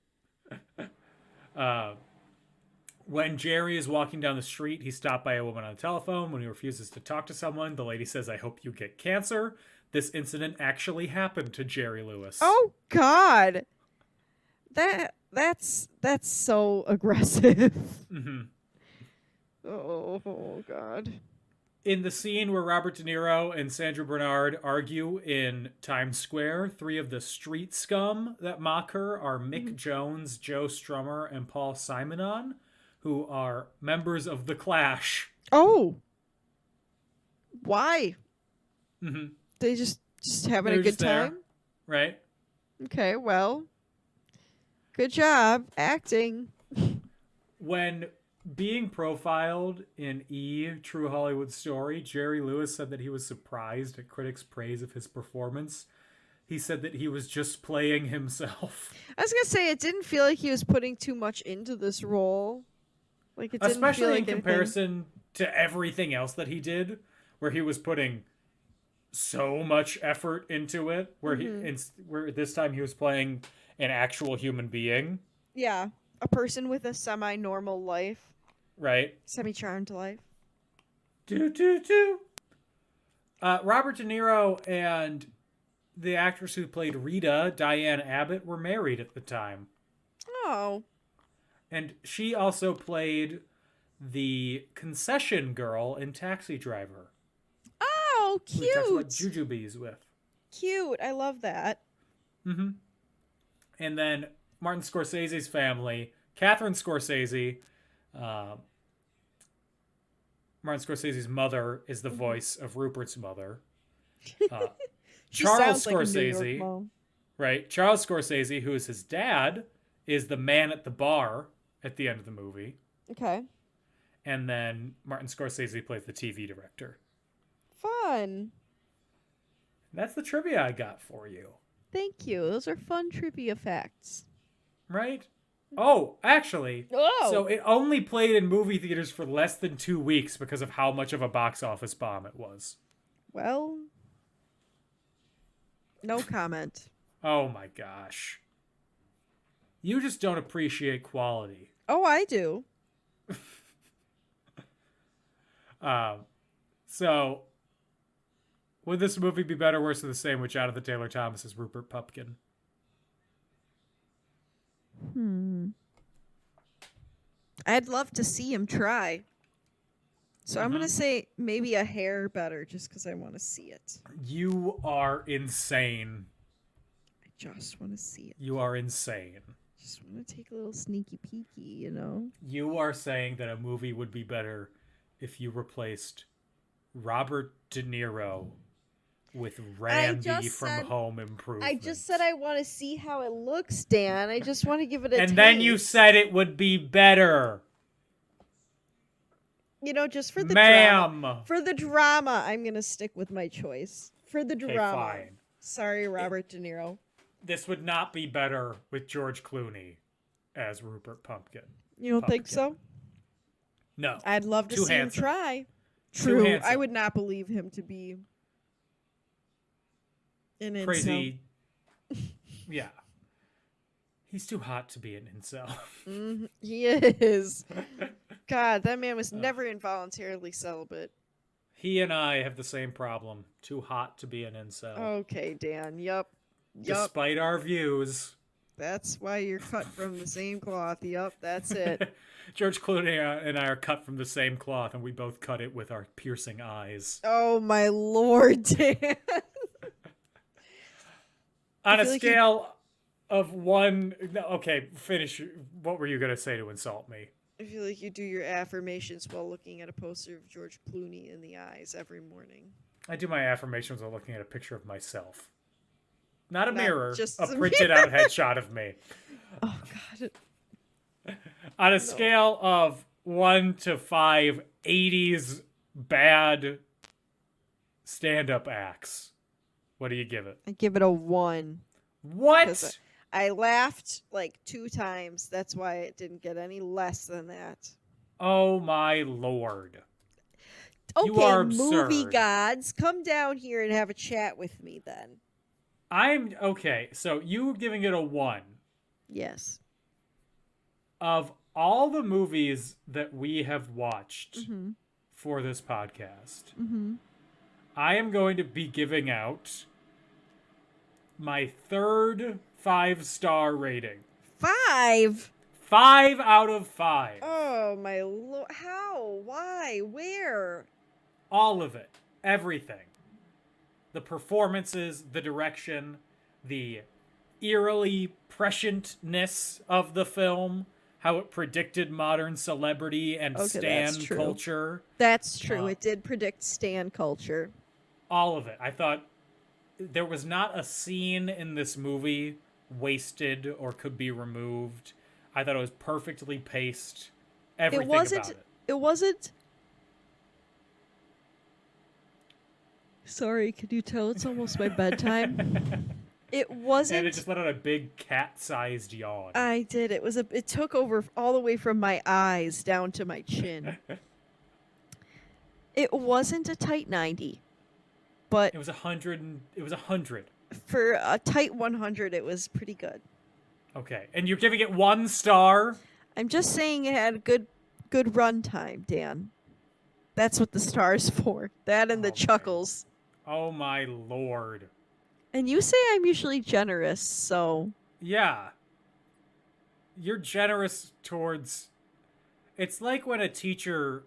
Speaker 6: When Jerry is walking down the street, he's stopped by a woman on the telephone. When he refuses to talk to someone, the lady says, "I hope you get cancer." This incident actually happened to Jerry Lewis.
Speaker 7: Oh, God. That's so aggressive. Oh, God.
Speaker 6: In the scene where Robert De Niro and Sandra Bernard argue in Times Square, three of the street scum that mock her are Mick Jones, Joe Strummer, and Paul Simonon, who are members of The Clash.
Speaker 7: Oh. Why? They just having a good time?
Speaker 6: Right.
Speaker 7: Okay, well. Good job acting.
Speaker 6: When being profiled in True Hollywood Story, Jerry Lewis said that he was surprised at critics' praise of his performance. He said that he was just playing himself.
Speaker 7: I was gonna say it didn't feel like he was putting too much into this role. Like it didn't
Speaker 6: Especially
Speaker 7: feel like
Speaker 6: in comparison to everything else that he did, where he was putting so much effort into it. Where where this time he was playing an actual human being.
Speaker 7: Yeah, a person with a semi-normal life.
Speaker 6: Right.
Speaker 7: Semi-charmed life.
Speaker 6: Robert De Niro and the actress who played Rita, Diane Abbott, were married at the time.
Speaker 7: Oh.
Speaker 6: And she also played the concession girl in Taxi Driver.
Speaker 7: Oh, cute.
Speaker 6: Who talks about jujubes with.
Speaker 7: Cute. I love that.
Speaker 6: Mm-hmm. And then Martin Scorsese's family, Catherine Scorsese, Martin Scorsese's mother is the voice of Rupert's mother. Charles Scorsese, like right? Charles Scorsese, who is his dad, is the man at the bar at the end of the movie.
Speaker 7: Okay.
Speaker 6: And then Martin Scorsese plays the TV director.
Speaker 7: Fun.
Speaker 6: That's the trivia I got for you.
Speaker 7: Thank you. Those are fun trivia facts.
Speaker 6: Right? Oh, actually.
Speaker 7: Oh.
Speaker 6: So it only played in movie theaters for less than 2 weeks because of how much of a box office bomb it was.
Speaker 7: Well, no comment.
Speaker 6: Oh my gosh. You just don't appreciate quality.
Speaker 7: Oh, I do.
Speaker 6: So, would this movie be better, worse, or the same with Jonathan Taylor Thomas as Rupert Pupkin?
Speaker 7: I'd love to see him try. So I'm going to say maybe a hair better just because I want to see it.
Speaker 6: You are insane.
Speaker 7: I just want to see it.
Speaker 6: You are insane.
Speaker 7: Just want to take a little sneaky peeky, you know?
Speaker 6: You are saying that a movie would be better if you replaced Robert De Niro with Randy from Home Improvement.
Speaker 7: I just said I want to see how it looks, Dan. I just want to give it a
Speaker 6: And then you said it would be better.
Speaker 7: You know, just for the
Speaker 6: Ma'am.
Speaker 7: drama. For the drama, I'm going to stick with my choice. For the
Speaker 6: Okay,
Speaker 7: drama.
Speaker 6: fine.
Speaker 7: Sorry, Robert De Niro.
Speaker 6: This would not be better with George Clooney as Rupert Pumpkin.
Speaker 7: You don't think so?
Speaker 6: No.
Speaker 7: I'd love to
Speaker 6: Too
Speaker 7: see
Speaker 6: handsome.
Speaker 7: him try.
Speaker 6: Too
Speaker 7: True.
Speaker 6: handsome.
Speaker 7: I would not believe him to be an incel.
Speaker 6: Crazy. Yeah. He's too hot to be an incel.
Speaker 7: He is. God, that man was never involuntarily celibate.
Speaker 6: He and I have the same problem. Too hot to be an incel.
Speaker 7: Okay, Dan. Yup.
Speaker 6: Despite our views.
Speaker 7: That's why you're cut from the same cloth. Yup, that's it.
Speaker 6: George Clooney and I are cut from the same cloth, and we both cut it with our piercing eyes.
Speaker 7: Oh, my Lord, Dan.
Speaker 6: On a scale of 1... Okay, finish. What were you going to say to insult me?
Speaker 7: I feel like you do your affirmations while looking at a poster of George Clooney in the eyes every morning.
Speaker 6: I do my affirmations while looking at a picture of myself. Not a mirror,
Speaker 7: just
Speaker 6: a
Speaker 7: a
Speaker 6: printed out headshot of me.
Speaker 7: Oh, God.
Speaker 6: On a scale of 1 to 5 80s bad stand-up acts, what do you give it?
Speaker 7: I give it a 1.
Speaker 6: What?
Speaker 7: I laughed like 2 times. That's why it didn't get any less than that.
Speaker 6: Oh my Lord.
Speaker 7: Okay,
Speaker 6: You are absurd.
Speaker 7: movie gods, come down here and have a chat with me then.
Speaker 6: I'm okay. So you giving it a 1.
Speaker 7: Yes.
Speaker 6: Of all the movies that we have watched for this podcast, I am going to be giving out my third 5-star rating.
Speaker 7: 5?
Speaker 6: 5 out of 5.
Speaker 7: Oh my Lord! How? Why? Where?
Speaker 6: All of it. Everything. The performances, the direction, the eerily prescientness of the film, how it predicted modern celebrity and stan culture.
Speaker 7: That's true. It did predict stan culture.
Speaker 6: All of it. I thought there was not a scene in this movie wasted or could be removed. I thought it was perfectly paced. Everything
Speaker 7: about
Speaker 6: it.
Speaker 7: It wasn't. Sorry, could you tell it's almost my bedtime? It wasn't.
Speaker 6: And it just let out a big cat-sized yawn.
Speaker 7: I did. It took over all the way from my eyes down to my chin. It wasn't a tight 90, but
Speaker 6: It was 100. It was 100.
Speaker 7: for a tight 100, it was pretty good.
Speaker 6: Okay, and you're giving it 1 star.
Speaker 7: I'm just saying it had a good run time, Dan. That's what the star's for. That and the
Speaker 6: Okay.
Speaker 7: chuckles.
Speaker 6: Oh my lord.
Speaker 7: And you say I'm usually generous, so
Speaker 6: Yeah. You're generous towards... It's like when a teacher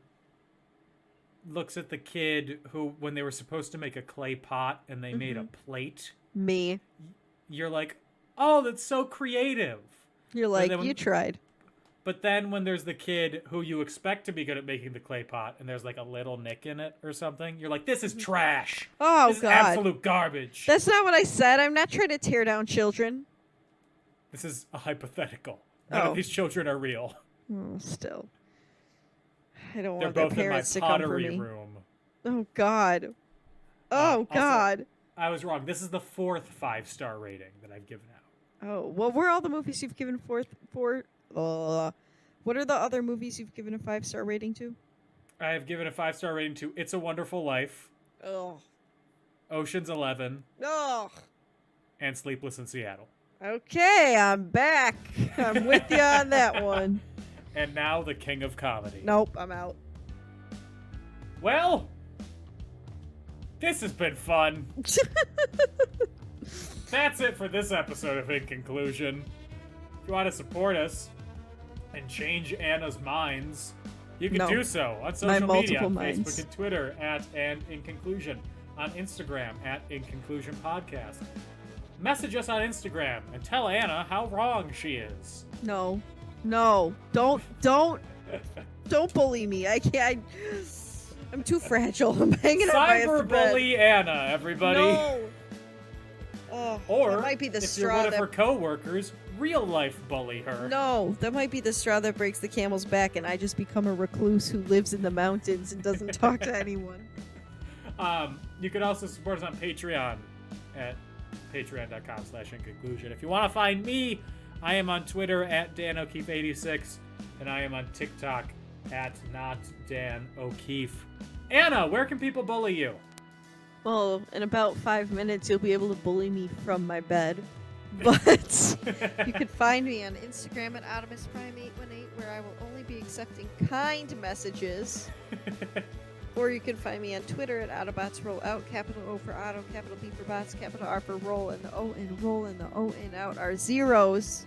Speaker 6: looks at the kid who, when they were supposed to make a clay pot and they made a plate,
Speaker 7: me.
Speaker 6: you're like, oh, that's so creative.
Speaker 7: You're like,
Speaker 6: then when-
Speaker 7: you tried.
Speaker 6: But then when there's the kid who you expect to be good at making the clay pot and there's like a little nick in it or something, you're like, this is trash.
Speaker 7: Oh,
Speaker 6: This is
Speaker 7: God.
Speaker 6: absolute garbage.
Speaker 7: That's not what I said. I'm not trying to tear down children.
Speaker 6: This is a hypothetical. None
Speaker 7: Oh.
Speaker 6: of these children are real.
Speaker 7: Oh, still. I don't
Speaker 6: They're
Speaker 7: want their
Speaker 6: both in my
Speaker 7: parents to come for
Speaker 6: pottery
Speaker 7: me.
Speaker 6: room.
Speaker 7: Oh, God. Oh,
Speaker 6: also-
Speaker 7: God.
Speaker 6: I was wrong. This is the 4th 5-star rating that I've given out.
Speaker 7: Oh, well, where are all the movies you've given what are the other movies you've given a 5-star rating to?
Speaker 6: I have given a 5-star rating to It's a Wonderful Life,
Speaker 7: Oh.
Speaker 6: Ocean's 11,
Speaker 7: Oh.
Speaker 6: and Sleepless in Seattle.
Speaker 7: Okay, I'm back. I'm with you on that one.
Speaker 6: And now the King of Comedy.
Speaker 7: Nope, I'm out.
Speaker 6: Well, this has been fun. That's it for this episode of In Conclusion. If you want to support us and change Anna's minds, you can
Speaker 7: No.
Speaker 6: do so on
Speaker 7: My
Speaker 6: social media,
Speaker 7: multiple
Speaker 6: on
Speaker 7: minds.
Speaker 6: Facebook and Twitter @and In Conclusion, on Instagram @In Conclusion Podcast. Message us on Instagram and tell Anna how wrong she is.
Speaker 7: No. Don't bully me. I can't. I'm too fragile. I'm hanging on by a thread.
Speaker 6: Cyberbully Anna, everybody.
Speaker 7: No. Oh,
Speaker 6: Or
Speaker 7: that might be the
Speaker 6: if
Speaker 7: straw
Speaker 6: you're one of
Speaker 7: that.
Speaker 6: her coworkers, real life bully her.
Speaker 7: No, that might be the straw that breaks the camel's back, and I just become a recluse who lives in the mountains and doesn't talk to anyone.
Speaker 6: You can also support us on Patreon at patreon.com/inconclusion. If you want to find me, I am on Twitter @DanO'Keefe86, and I am on TikTok @NotDanO'Keefe. Anna, where can people bully you?
Speaker 7: Well, in about 5 minutes, you'll be able to bully me from my bed. But you can find me on Instagram @OptimusPrime818, where I will only be accepting kind messages. Or you can find me on Twitter @AutobotsRollOut, capital O for Auto, capital B for Bots, capital R for Roll, and the O in Roll and the O in Out are zeros.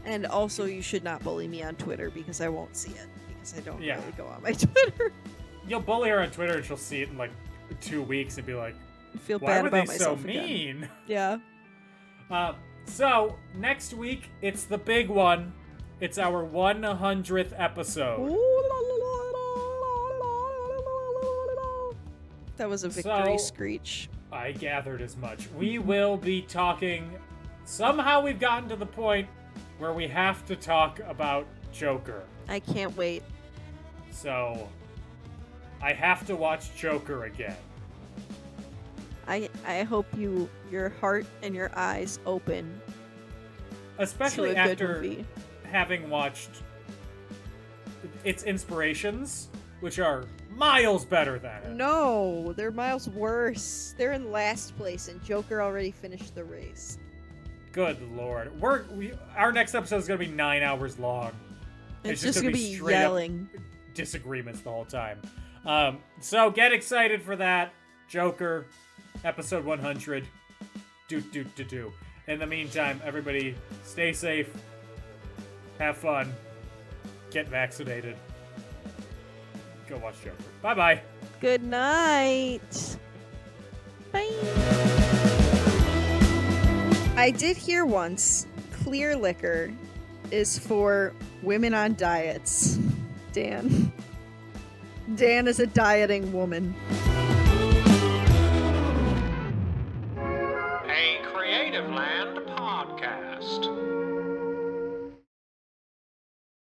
Speaker 7: And also, you should not bully me on Twitter because I won't see it, because I don't
Speaker 6: Yeah.
Speaker 7: really go on my Twitter.
Speaker 6: You'll bully her on Twitter and she'll see it in like 2 weeks and be like,
Speaker 7: I feel
Speaker 6: why
Speaker 7: bad
Speaker 6: were
Speaker 7: about
Speaker 6: they so
Speaker 7: myself again.
Speaker 6: mean?
Speaker 7: Yeah.
Speaker 6: So, next week, it's the big one. It's our 100th episode.
Speaker 7: That was a victory
Speaker 6: So-
Speaker 7: screech.
Speaker 6: I gathered as much. We will be talking... Somehow we've gotten to the point where we have to talk about Joker.
Speaker 7: I can't wait.
Speaker 6: So, I have to watch Joker again.
Speaker 7: I hope your heart and your eyes open
Speaker 6: Especially
Speaker 7: to a good
Speaker 6: after
Speaker 7: movie.
Speaker 6: having watched its inspirations, which are miles better than it.
Speaker 7: No, they're miles worse. They're in last place, and Joker already finished the race.
Speaker 6: Good lord. Our next episode is going to be 9 hours long.
Speaker 7: It's just gonna be
Speaker 6: straight up
Speaker 7: yelling.
Speaker 6: disagreements the whole time. So get excited for that. Joker, episode 100. Do. In the meantime, everybody stay safe. Have fun. Get vaccinated. Go watch Joker. Bye-bye.
Speaker 7: Good night. Bye. I did hear once clear liquor is for women on diets. Dan is a dieting woman.